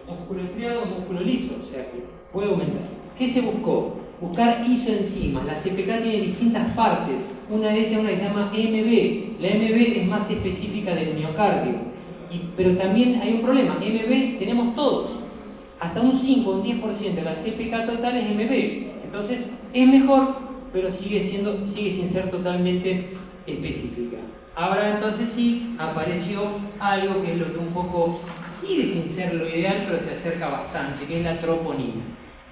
Músculo estriado, músculo liso, o sea que puede aumentar. ¿Qué se buscó? Buscar isoenzimas. La CPK tiene distintas partes. Una de ellas es una que se llama MB. La MB es más específica del miocardio. Pero también hay un problema. MB tenemos todos. Hasta un 5 o un 10% de la CPK total es MB. Entonces es mejor, pero sigue sin ser totalmente específica. Ahora entonces sí apareció algo que es lo que un poco sigue sin ser lo ideal, pero se acerca bastante, que es la troponina.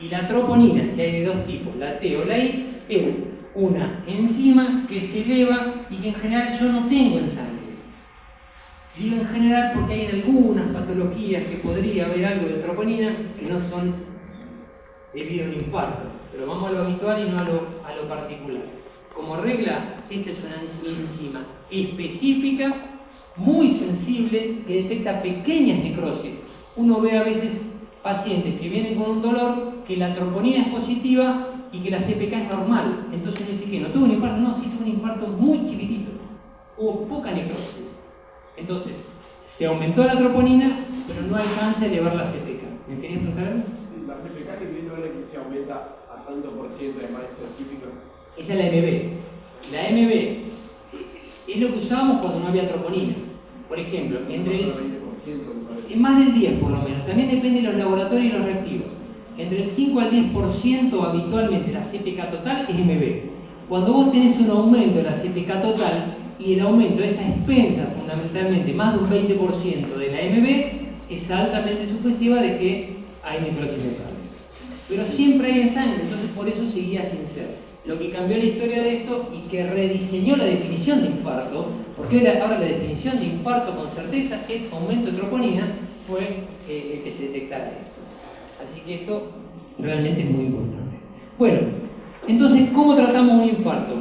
Y la troponina, que hay de dos tipos, la T o la I, es una enzima que se eleva y que en general yo no tengo en sangre. Digo en general porque hay en algunas patologías que podría haber algo de troponina que no son debido a un infarto, pero vamos a lo habitual y no a lo particular. Como regla, esta es una enzima específica, muy sensible, que detecta pequeñas necrosis. Uno ve a veces pacientes que vienen con un dolor, que la troponina es positiva y que la CPK es normal. Entonces uno dice que no tuvo un infarto, no, sí tuvo un infarto muy chiquitito. Hubo poca necrosis. Entonces, se aumentó la troponina, pero no alcanza a elevar la CPK. ¿Me querías preguntar algo? Sí, la CPK que no es que se aumenta a tanto por ciento de más específico. Esa es la MB. La MB es lo que usábamos cuando no había troponina. Por ejemplo, en más del 10 por lo menos. También depende de los laboratorios y los reactivos. Entre el 5 al 10% habitualmente la CPK total es MB. Cuando vos tenés un aumento de la CPK total y el aumento es a expensas fundamentalmente más de un 20% de la MB, es altamente sugestiva de que hay necrosis miocardial. Pero siempre hay en sangre, entonces por eso seguía sin ser. Lo que cambió la historia de esto y que rediseñó la definición de infarto, porque ahora la definición de infarto con certeza es aumento de troponina, fue que se detectara esto. Así que esto realmente es muy importante. Bueno, entonces, ¿cómo tratamos un infarto?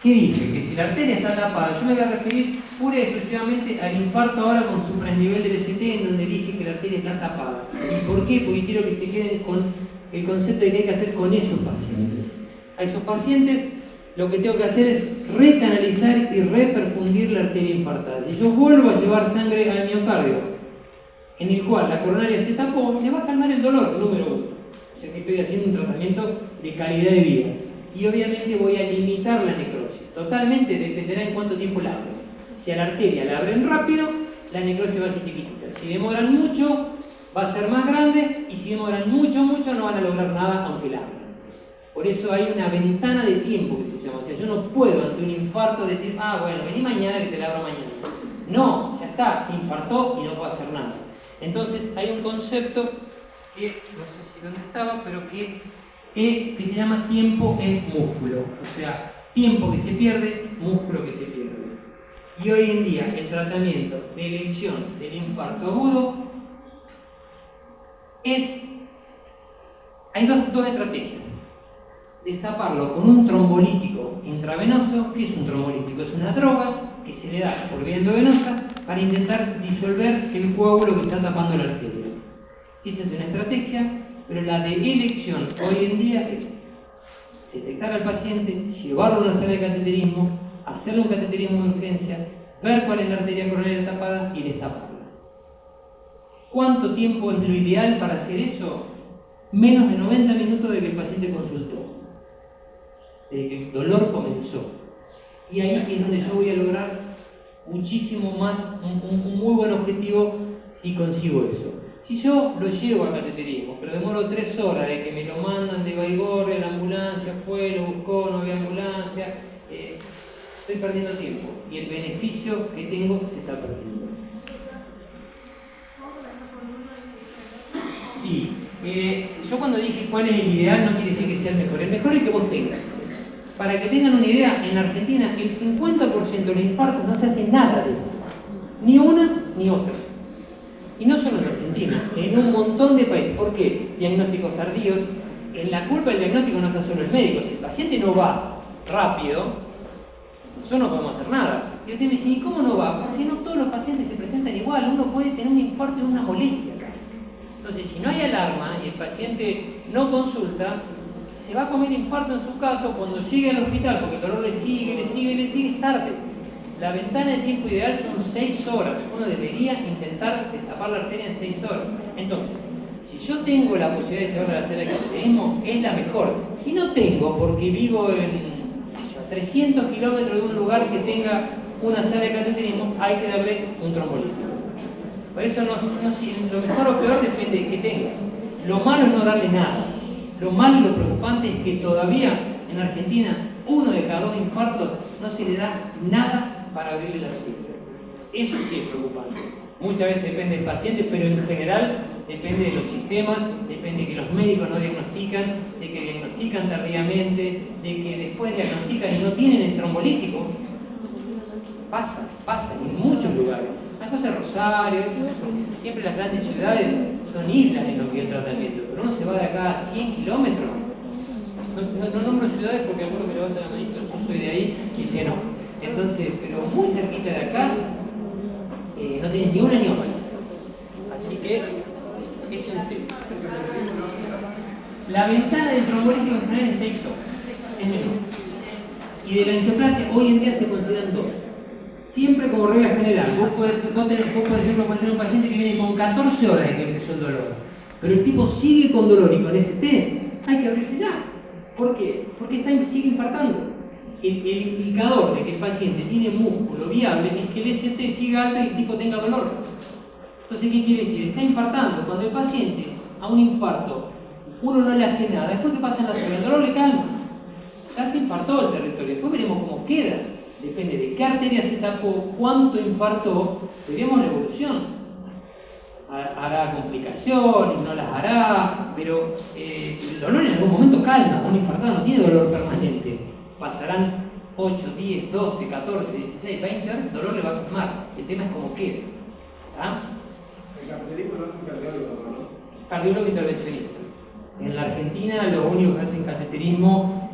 ¿Qué dije? Que si la arteria está tapada, yo me voy a referir pura y exclusivamente al infarto ahora con supranivel del ST, en donde dije que la arteria está tapada. ¿Y por qué? Porque quiero que se queden con el concepto de que hay que hacer con esos pacientes. A esos pacientes lo que tengo que hacer es recanalizar y reperfundir la arteria infartada. Y yo vuelvo a llevar sangre al miocardio, en el cual la coronaria se tapó, le va a calmar el dolor, número 1. O sea que estoy haciendo un tratamiento de calidad de vida. Y obviamente voy a limitar la necrosis. Totalmente dependerá en cuánto tiempo la abro. Si a la arteria la abren rápido, la necrosis va a ser chiquitita. Si demoran mucho, va a ser más grande. Y si demoran mucho, no van a lograr nada aunque la abran. Por eso hay una ventana de tiempo que se llama. O sea, yo no puedo ante un infarto decir, bueno, vení mañana que te la abro mañana. No, ya está, se infartó y no puedo hacer nada. Entonces hay un concepto que, no sé si dónde estaba, pero que se llama tiempo en músculo. O sea, tiempo que se pierde, músculo que se pierde. Y hoy en día el tratamiento de elección del infarto agudo hay dos estrategias. Destaparlo con un trombolítico intravenoso. ¿Qué es un trombolítico? Es una droga que se le da por vía endovenosa para intentar disolver el coágulo que está tapando la arteria. Esa es una estrategia, pero la de elección hoy en día es detectar al paciente, llevarlo a una sala de cateterismo, hacerle un cateterismo de urgencia, ver cuál es la arteria coronaria tapada y destaparla. ¿Cuánto tiempo es lo ideal para hacer eso? Menos de 90 minutos de que el paciente consultó, de que el dolor comenzó. Y ahí es donde yo voy a lograr muchísimo más, un muy buen objetivo si consigo eso. Si yo lo llevo a cateterismo, pero demoro 3 horas de que me lo mandan de Baigorria, la ambulancia fue, lo buscó, no había ambulancia, estoy perdiendo tiempo y el beneficio que tengo se está perdiendo. Sí, yo cuando dije cuál es el ideal no quiere decir que sea el mejor es que vos tengas. Para que tengan una idea, en Argentina el 50% de los infartos no se hace nada de esto, ni una ni otra. Y no solo en Argentina, en un montón de países. ¿Por qué? Diagnósticos tardíos. En la culpa del diagnóstico no está solo el médico. Si el paciente no va rápido, nosotros no podemos hacer nada. Y usted me dice, ¿y cómo no va? Porque no todos los pacientes se presentan igual. Uno puede tener un infarto y una molestia. Entonces, si no hay alarma y el paciente no consulta, se va a comer infarto en su casa o cuando llegue al hospital, porque el dolor le sigue, es tarde. La ventana de tiempo ideal son 6 horas. Uno debería intentar destapar la arteria en 6 horas. Entonces, si yo tengo la posibilidad de llevar a la sala de cateterismo, es la mejor. Si no tengo, porque vivo a 300 kilómetros de un lugar que tenga una sala de cateterismo, hay que darle un trombolítico. Por eso lo mejor o peor depende de qué tenga. Lo malo es no darle nada. Lo malo y lo preocupante es que todavía en Argentina 1 de cada 2 infartos no se le da nada para abrirle la arteria. Eso sí es preocupante. Muchas veces depende del paciente, pero en general depende de los sistemas, depende de que los médicos no diagnostican, de que diagnostican tardíamente, de que después diagnostican y no tienen el trombolítico. Pasa en muchos lugares. Las cosas de Rosario, siempre las grandes ciudades son islas en lo que es el tratamiento, pero uno se va de acá a 100 kilómetros. No nombro ciudades porque algunos me levantan la manito, yo soy de ahí, y dice no. Entonces, pero muy cerquita de acá, no tienen ni una ni otra. Así que, es un tema. La ventana del trombolítico en general es 6 horas, es menor. Y de la angioplastia hoy en día se consideran 2. Siempre como regla general, vos podés tener un paciente que viene con 14 horas de que empezó el dolor, pero el tipo sigue con dolor y con ST, hay que abrirse ya. ¿Por qué? Porque sigue infartando. El indicador de que el paciente tiene músculo viable es que el ST siga alto y el tipo tenga dolor. Entonces, ¿qué quiere decir? Está infartando. Cuando el paciente a un infarto uno no le hace nada, después que pasa en la zona, el dolor le calma. Ya se infartó el territorio, después veremos cómo queda. Depende de qué arteria se tapó, cuánto infartó, veremos la evolución. Hará complicaciones, no las hará, pero el dolor en algún momento calma. Un infartado no tiene dolor permanente. Pasarán 8, 10, 12, 14, 16, 20 horas, el dolor le va a calmar. El tema es cómo queda. ¿Ah? El cateterismo no es un cardiólogo, ¿no? Cardiólogo intervencionista. En la Argentina los únicos que hacen cateterismo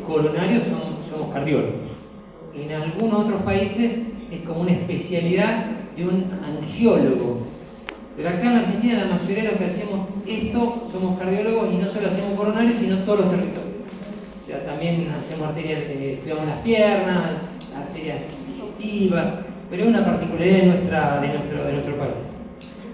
coronario somos cardiólogos. En algunos otros países es como una especialidad de un angiólogo. Pero acá en la Argentina la mayoría de los que hacemos esto somos cardiólogos y no solo hacemos coronarios, sino todos los territorios. O sea, también hacemos arterias, estudiamos las piernas, arterias digestivas, pero es una particularidad de nuestro país.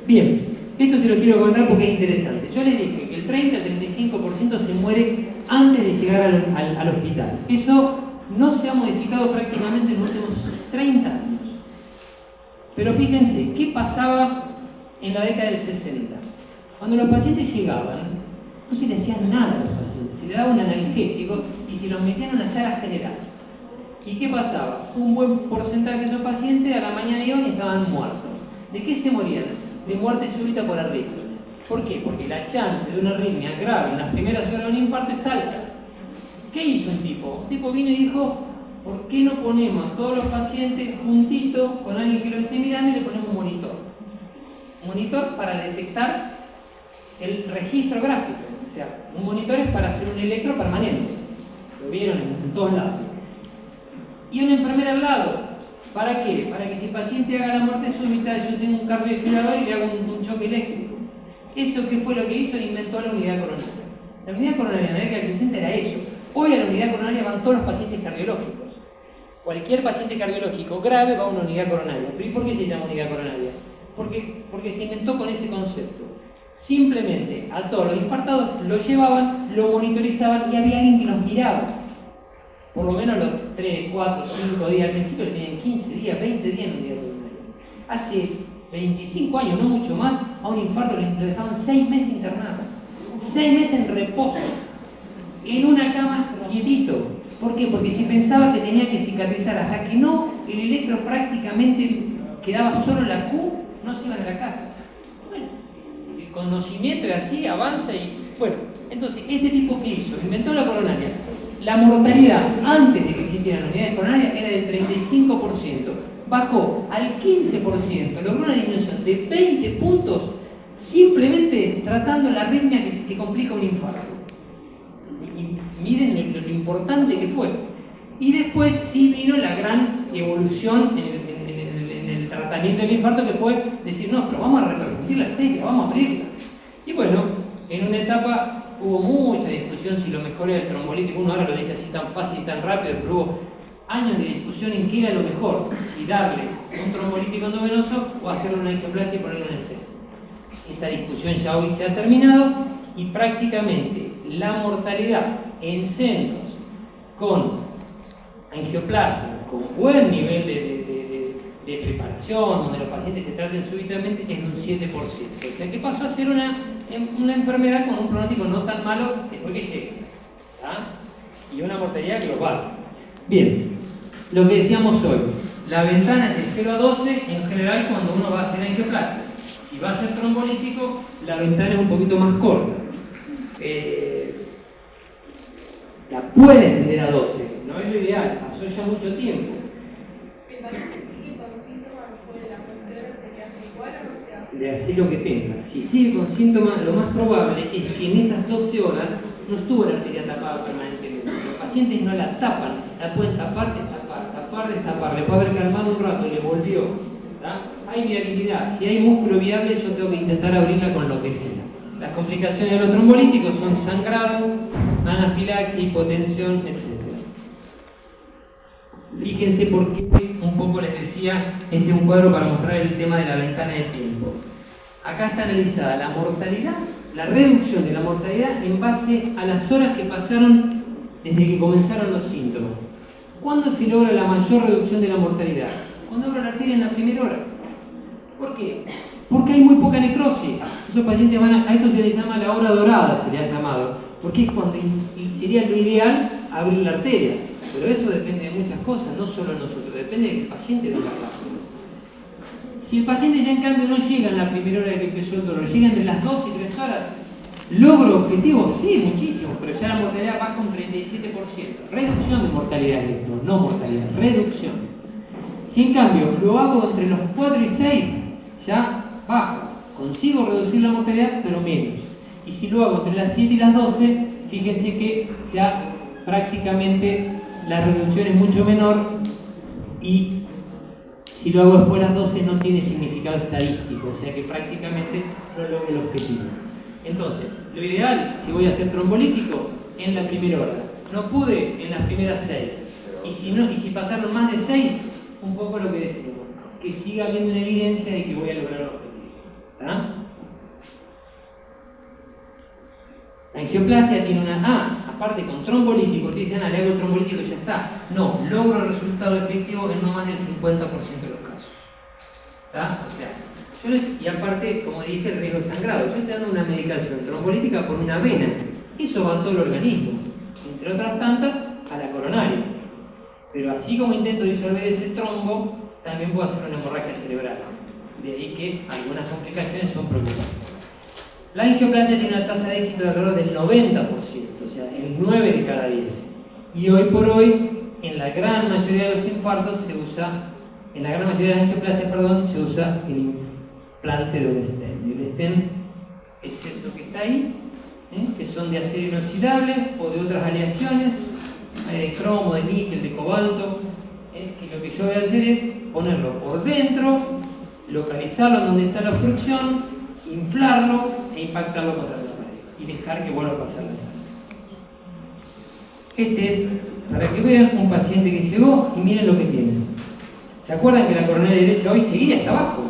Bien, esto se lo quiero contar porque es interesante. Yo les dije que el 30-35% se muere antes de llegar al hospital. Eso no se ha modificado prácticamente en los últimos 30 años. Pero fíjense, ¿qué pasaba en la década del 60? Cuando los pacientes llegaban, no se les hacía nada a los pacientes, se les daba un analgésico y se los metían en una sala general. ¿Y qué pasaba? Un buen porcentaje de esos pacientes a la mañana iban y estaban muertos. ¿De qué se morían? De muerte súbita por arritmias. ¿Por qué? Porque la chance de una arritmia grave en las primeras horas de un infarto es alta. ¿Qué hizo un tipo? Un tipo vino y dijo, ¿por qué no ponemos a todos los pacientes juntitos con alguien que los esté mirando y le ponemos un monitor? Un monitor para detectar el registro gráfico. O sea, un monitor es para hacer un electro permanente. Lo vieron en todos lados. Y una enfermera al lado. ¿Para qué? Para que si el paciente haga la muerte súbita, yo tengo un cardioestimullador y le hago un choque eléctrico. ¿Eso qué fue lo que hizo? Inventó la unidad coronaria. La unidad coronaria en la década del 60 era eso. Hoy a la unidad coronaria van todos los pacientes cardiológicos. Cualquier paciente cardiológico grave va a una unidad coronaria. ¿Pero y por qué se llama unidad coronaria? Porque se inventó con ese concepto. Simplemente a todos los infartados los llevaban, lo monitorizaban y había alguien que los miraba. Por lo menos los 3, 4, 5 días. Al principio le tenían 15 días, 20 días en unidad coronaria. Hace 25 años, no mucho más, a un infarto le dejaban 6 meses internado. 6 meses en reposo. En una cama quietito. ¿Por qué? Porque si pensaba que tenía que cicatrizar hasta que no, el electro prácticamente quedaba solo en la Q, no se iban a la casa. Bueno, el conocimiento es así, avanza y... Bueno, entonces, este tipo que hizo, inventó la coronaria. La mortalidad antes de que existieran las unidades coronarias era del 35%. Bajó al 15%, logró una disminución de 20 puntos simplemente tratando la arritmia que complica un infarto. Y miren lo importante que fue. Y después sí vino la gran evolución en el tratamiento del infarto, que fue decir, no, pero vamos a repercutir la arteria, vamos a abrirla. Y bueno, en una etapa hubo mucha discusión si lo mejor era el trombolítico. Uno ahora lo dice así tan fácil y tan rápido, pero hubo años de discusión en qué era lo mejor, si darle un trombolítico endovenoso o hacerle una angioplastia y ponerle un stent. Esa discusión ya hoy se ha terminado y prácticamente la mortalidad en centros con angioplastia, con buen nivel de preparación, donde los pacientes se traten súbitamente, es de un 7%. O sea que pasó a ser una enfermedad con un pronóstico no tan malo después que llega. Y una mortalidad global. Bien, lo que decíamos hoy, la ventana es de 0 a 12 en general cuando uno va a hacer angioplastia. Si va a ser trombolítico, la ventana es un poquito más corta. La puede extender a 12, no es lo ideal, pasó ya mucho tiempo. De así lo que tenga. Si sigue con síntomas, lo más probable es que en esas 12 horas no estuvo la arteria tapada permanentemente. Los pacientes no la tapan, la pueden tapar, destapar. Le puede haber calmado un rato y le volvió. ¿Tá? Hay viabilidad. Si hay músculo viable, yo tengo que intentar abrirla con lo que sea. Las complicaciones de los trombolíticos son sangrado, anafilaxia, hipotensión, etc. Fíjense por qué un poco les decía, este es un cuadro para mostrar el tema de la ventana de tiempo. Acá está analizada la mortalidad, la reducción de la mortalidad en base a las horas que pasaron desde que comenzaron los síntomas. ¿Cuándo se logra la mayor reducción de la mortalidad? Cuando abro la arteria en la primera hora. ¿Por qué? Porque hay muy poca necrosis. Esos pacientes van a esto se les llama la hora dorada, se le ha llamado, porque es cuando sería lo ideal abrir la arteria. Pero eso depende de muchas cosas, no solo de nosotros, depende del paciente de la razón. Si el paciente ya en cambio no llega en la primera hora de que empezó el dolor, llega entre las 2 y 3 horas, ¿logro objetivo? Sí, muchísimo, pero ya la mortalidad baja un 37%. Reducción de mortalidad esto, no mortalidad, reducción. Si en cambio lo hago entre los 4 y 6, ya baja. Consigo reducir la mortalidad, pero menos. Y si lo hago entre las 7 y las 12, fíjense que ya prácticamente la reducción es mucho menor y si lo hago después de las 12 no tiene significado estadístico, o sea que prácticamente no logro el objetivo. Entonces, lo ideal, si voy a hacer trombolítico, en la primera hora. No pude en las primeras 6. Y si pasaron más de 6, un poco lo que decimos, que siga habiendo una evidencia de que voy a lograr el objetivo. ¿Está? La angioplastia tiene una... aparte con trombolítico, si dicen, le hago trombolítico y ya está. No, logro el resultado efectivo en no más del 50% de los casos. ¿Está? O sea, y aparte, como dije, el riesgo de sangrado. Yo estoy dando una medicación trombolítica por una vena. Eso va a todo el organismo. Entre otras tantas, a la coronaria. Pero así como intento disolver ese trombo, también puedo hacer una hemorragia cerebral. De ahí que algunas complicaciones son preocupantes. La angioplastia tiene una tasa de éxito de alrededor del 90%, o sea, el 9 de cada 10. Y hoy por hoy, en la gran mayoría de los infartos se usa, en la gran mayoría de las angioplastias, se usa el implante de un stent. El stent es eso que está ahí, que son de acero inoxidable o de otras aleaciones, de cromo, de níquel, de cobalto, que lo que yo voy a hacer es ponerlo por dentro, localizarlo donde está la obstrucción, inflarlo e impactarlo contra la pared y dejar que vuelva a pasar la sangre. Este es, para que vean, un paciente que llegó y miren lo que tiene. ¿Se acuerdan que la coronaria derecha hoy seguía hasta abajo?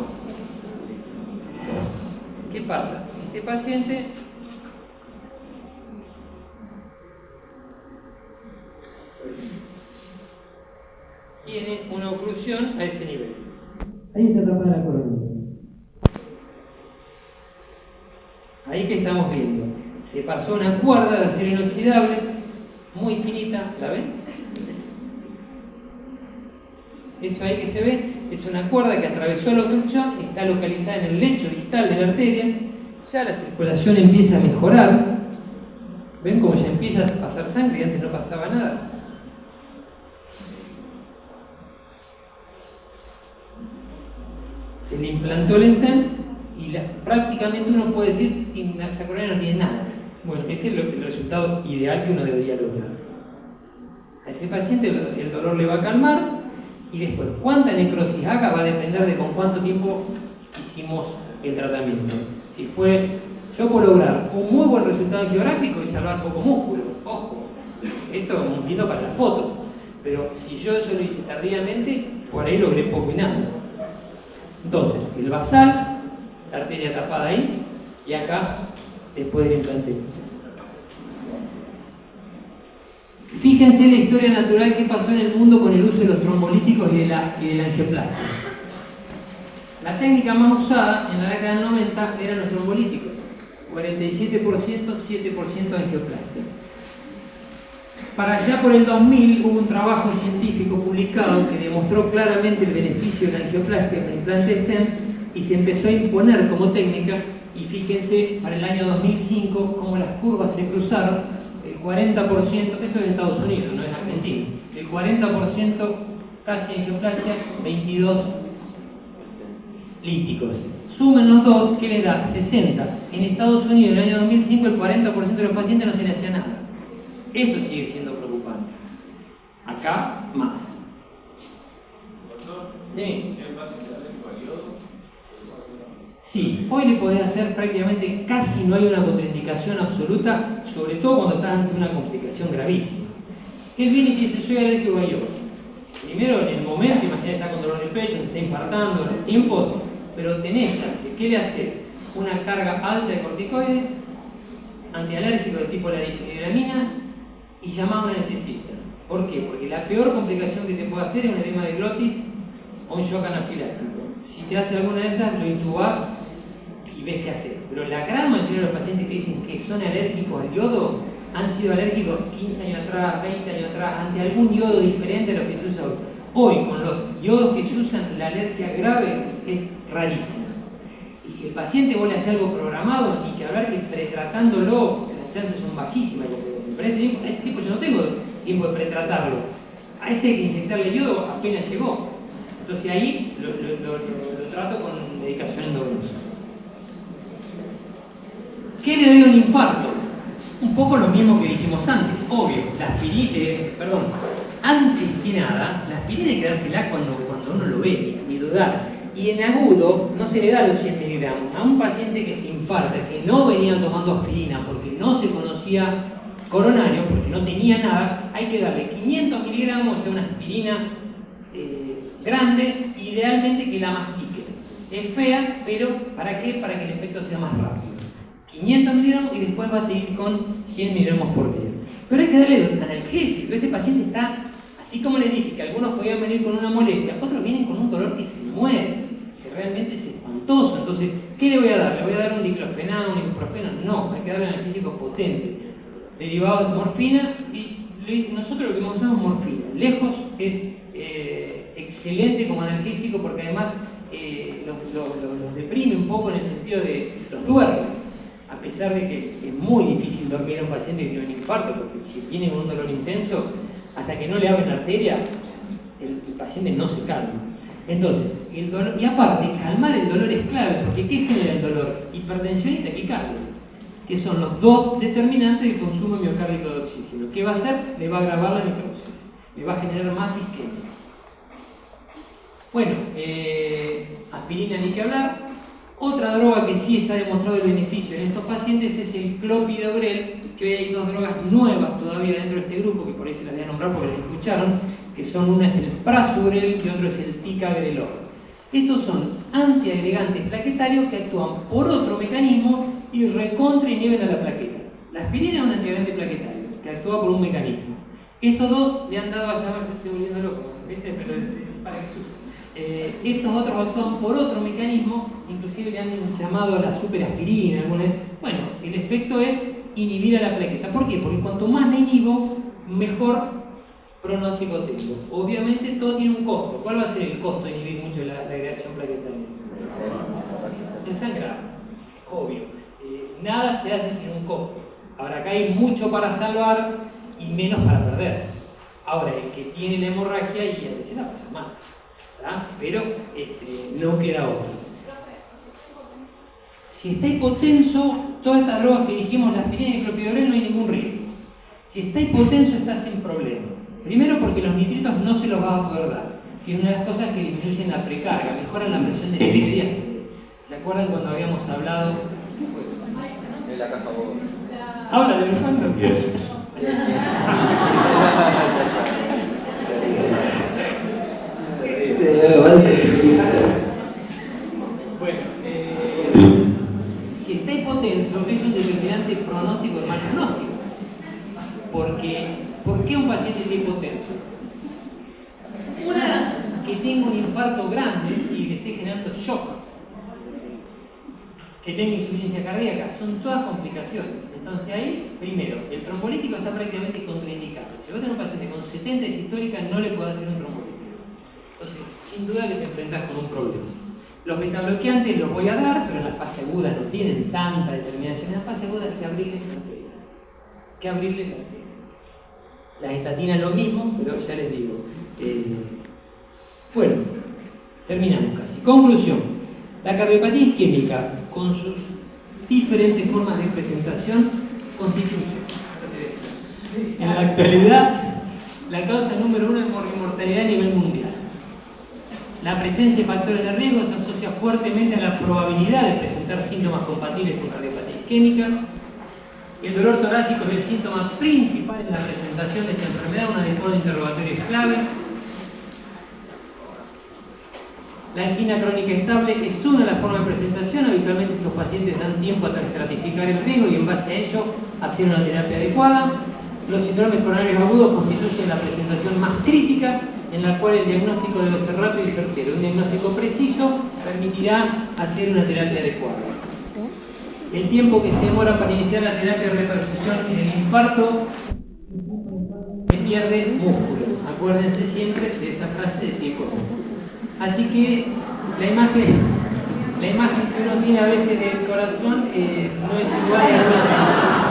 ¿Qué pasa? Este paciente tiene una oclusión a ese nivel. Ahí está tapada la coronaria. Ahí que estamos viendo, se pasó una cuerda de acero inoxidable muy finita, ¿la ven? Eso ahí que se ve es una cuerda que atravesó la obstrucción, está localizada en el lecho distal de la arteria, ya la circulación empieza a mejorar, ven cómo ya empieza a pasar sangre y antes no pasaba nada. Se le implantó el stent y prácticamente uno puede decir que la coronaria no tiene nada. Bueno, ese es el resultado ideal que uno debería lograr. A ese paciente el dolor le va a calmar y después cuánta necrosis haga va a depender de con cuánto tiempo hicimos el tratamiento. Si fue, yo puedo lograr un muy buen resultado angiográfico y salvar poco músculo, ojo, esto es lindo para las fotos, Pero si yo eso lo hice tardíamente, por ahí logré poco y nada. Entonces, el basal, la arteria tapada ahí, y acá, después del implante. Fíjense la historia natural que pasó en el mundo con el uso de los trombolíticos y de la angioplasia. La técnica más usada en la década del 90 eran los trombolíticos. 47%, 7% de angioplasia. Para allá por el 2000 hubo un trabajo científico publicado que demostró claramente el beneficio de la angioplastia con implante STEM y se empezó a imponer como técnica. Y fíjense, para el año 2005, cómo las curvas se cruzaron. El 40%, esto es de Estados Unidos, no es Argentina, el 40% casi angioplastia, 22 líticos. Sumen los dos, ¿qué les da? 60. En Estados Unidos, en el año 2005, el 40% de los pacientes no se le hacía nada. Eso sigue siendo preocupante. Acá, más. Sí. Sí, hoy le podés hacer prácticamente, casi no hay una contraindicación absoluta, sobre todo cuando estás ante una complicación gravísima. Él viene y dice, soy alérgico a yodo. Primero, en el momento, imagínate, está con dolor de pecho, se está infartando, en los tiempos, pero tenés chance. ¿Qué le haces? Una carga alta de corticoides, antialérgico de tipo la diphenhidramina, y llamás a un anestesista. ¿Por qué? Porque la peor complicación que te puede hacer es un edema de glotis o un shock anafiláctico. Si te hace alguna de esas, lo intubás y ves qué hacer. Pero la gran mayoría de los pacientes que dicen que son alérgicos al yodo han sido alérgicos 15 años atrás, 20 años atrás, ante algún yodo diferente a lo que se usa hoy. Hoy, con los yodos que se usan, la alergia grave es rarísima. Y si el paciente vuelve a hacer algo programado, y que hablar que pretratándolo, las chances son bajísimas. Pero a este tipo yo no tengo tiempo de pretratarlo. A ese hay que inyectarle yodo apenas llegó. Entonces ahí lo trato con medicación endovenosa. ¿Qué le doy a un infarto? Un poco lo mismo que dijimos antes, obvio. La aspirina, antes que nada, la aspirina hay que dársela cuando uno lo ve, ni dudar. Y en agudo no se le da los 100 miligramos. A un paciente que se infarta, que no venía tomando aspirina porque no se conocía coronario, porque no tenía nada, hay que darle 500 miligramos, o sea, una aspirina grande, idealmente que la mastique. Es fea, pero ¿para qué? Para que el efecto sea más rápido. 500 miligramos y después va a seguir con 100 miligramos por día. Pero hay que darle analgésico. Este paciente está, así como les dije, que algunos podían venir con una molestia, otros vienen con un dolor que se muere, que realmente es espantoso. Entonces, ¿qué le voy a dar? ¿Le voy a dar un diclofenac, un ibuprofeno? No, hay que darle un analgésico potente, derivado de morfina, y nosotros lo que hemos usado es morfina. Lejos es excelente como analgésico porque además los deprime un poco en el sentido de los duerme. A pesar de que es muy difícil dormir a un paciente que tiene un infarto, porque si tiene un dolor intenso, hasta que no le abren la arteria, el paciente no se calma. Entonces, el dolor, y aparte, calmar el dolor es clave, porque ¿qué genera el dolor? Hipertensión y taquicardia, que son los dos determinantes del consumo miocárdico de oxígeno. ¿Qué va a hacer? Le va a agravar la necrosis, le va a generar más isquemia. Bueno, aspirina ni que hablar. Otra droga que sí está demostrado el beneficio en estos pacientes es el clopidogrel, que hoy hay dos drogas nuevas todavía dentro de este grupo, que por ahí se las voy a nombrar porque las escucharon, que son una es el prasugrel y otro es el ticagrelor. Estos son antiagregantes plaquetarios que actúan por otro mecanismo y recontra inhiben a la plaqueta. La aspirina es un antiagregante plaquetario que actúa por un mecanismo. Estos dos le han dado a llamar, estoy volviendo loco, ¿viste? Pero para que estos otros actúan por otro mecanismo, inclusive le han llamado a la superaspirina. Bueno, el efecto es inhibir a la plaqueta. ¿Por qué? Porque cuanto más la inhibo, mejor pronóstico tengo. Obviamente todo tiene un costo. ¿Cuál va a ser el costo de inhibir mucho la agregación plaquetaria? El sangrado, obvio. Nada se hace sin un costo. Ahora acá hay mucho para salvar y menos para perder. Ahora, el que tiene la hemorragia y a veces la pasa mal. Pero no queda otro. Si está hipotenso, todas estas drogas que dijimos, la aspirina y el clopidogrel, no hay ningún riesgo. Si está hipotenso, estás sin problema. Primero porque los nitritos no se los vas a poder dar, que es una de las cosas que disminuyen la precarga, mejoran la presión de la arteria. ¿Se acuerdan cuando habíamos hablado? En la caja boba. ¿Habla de Alejandro? Yes. Bueno, si está hipotenso, es un determinante pronóstico o mal pronóstico. ¿Por qué un paciente está hipotenso? Una, que tenga un infarto grande y que esté generando shock, que tenga insuficiencia cardíaca, son todas complicaciones. Entonces ahí, primero, el trombolítico está prácticamente contraindicado. Si vos tenés un paciente con 70 históricas, no le podés hacer un trombolítico. Entonces, sin duda que te enfrentás con un problema. Los betabloqueantes los voy a dar, pero en la fase aguda no tienen tanta determinación. En la fase aguda hay que abrirles la arteria. Que abrirles la arteria. Las estatinas lo mismo, pero ya les digo. Bueno, terminamos casi. Conclusión. La cardiopatía isquémica, con sus diferentes formas de presentación, constituye, en la actualidad, la causa número 1 de mortalidad a nivel mundial. La presencia de factores de riesgo se asocia fuertemente a la probabilidad de presentar síntomas compatibles con cardiopatía isquémica. El dolor torácico es el síntoma principal en la presentación de esta enfermedad, un adecuado interrogatorio es clave. La angina crónica estable es una de las formas de presentación. Habitualmente los pacientes dan tiempo a estratificar el riesgo y en base a ello hacer una terapia adecuada. Los síndromes coronarios agudos constituyen la presentación más crítica, en la cual el diagnóstico debe ser rápido y certero. Un diagnóstico preciso permitirá hacer una terapia adecuada. El tiempo que se demora para iniciar la terapia de reperfusión en el infarto se pierde músculo. Acuérdense siempre de esa frase de tipo. Así que la imagen que uno tiene a veces del corazón no es igual a la otra.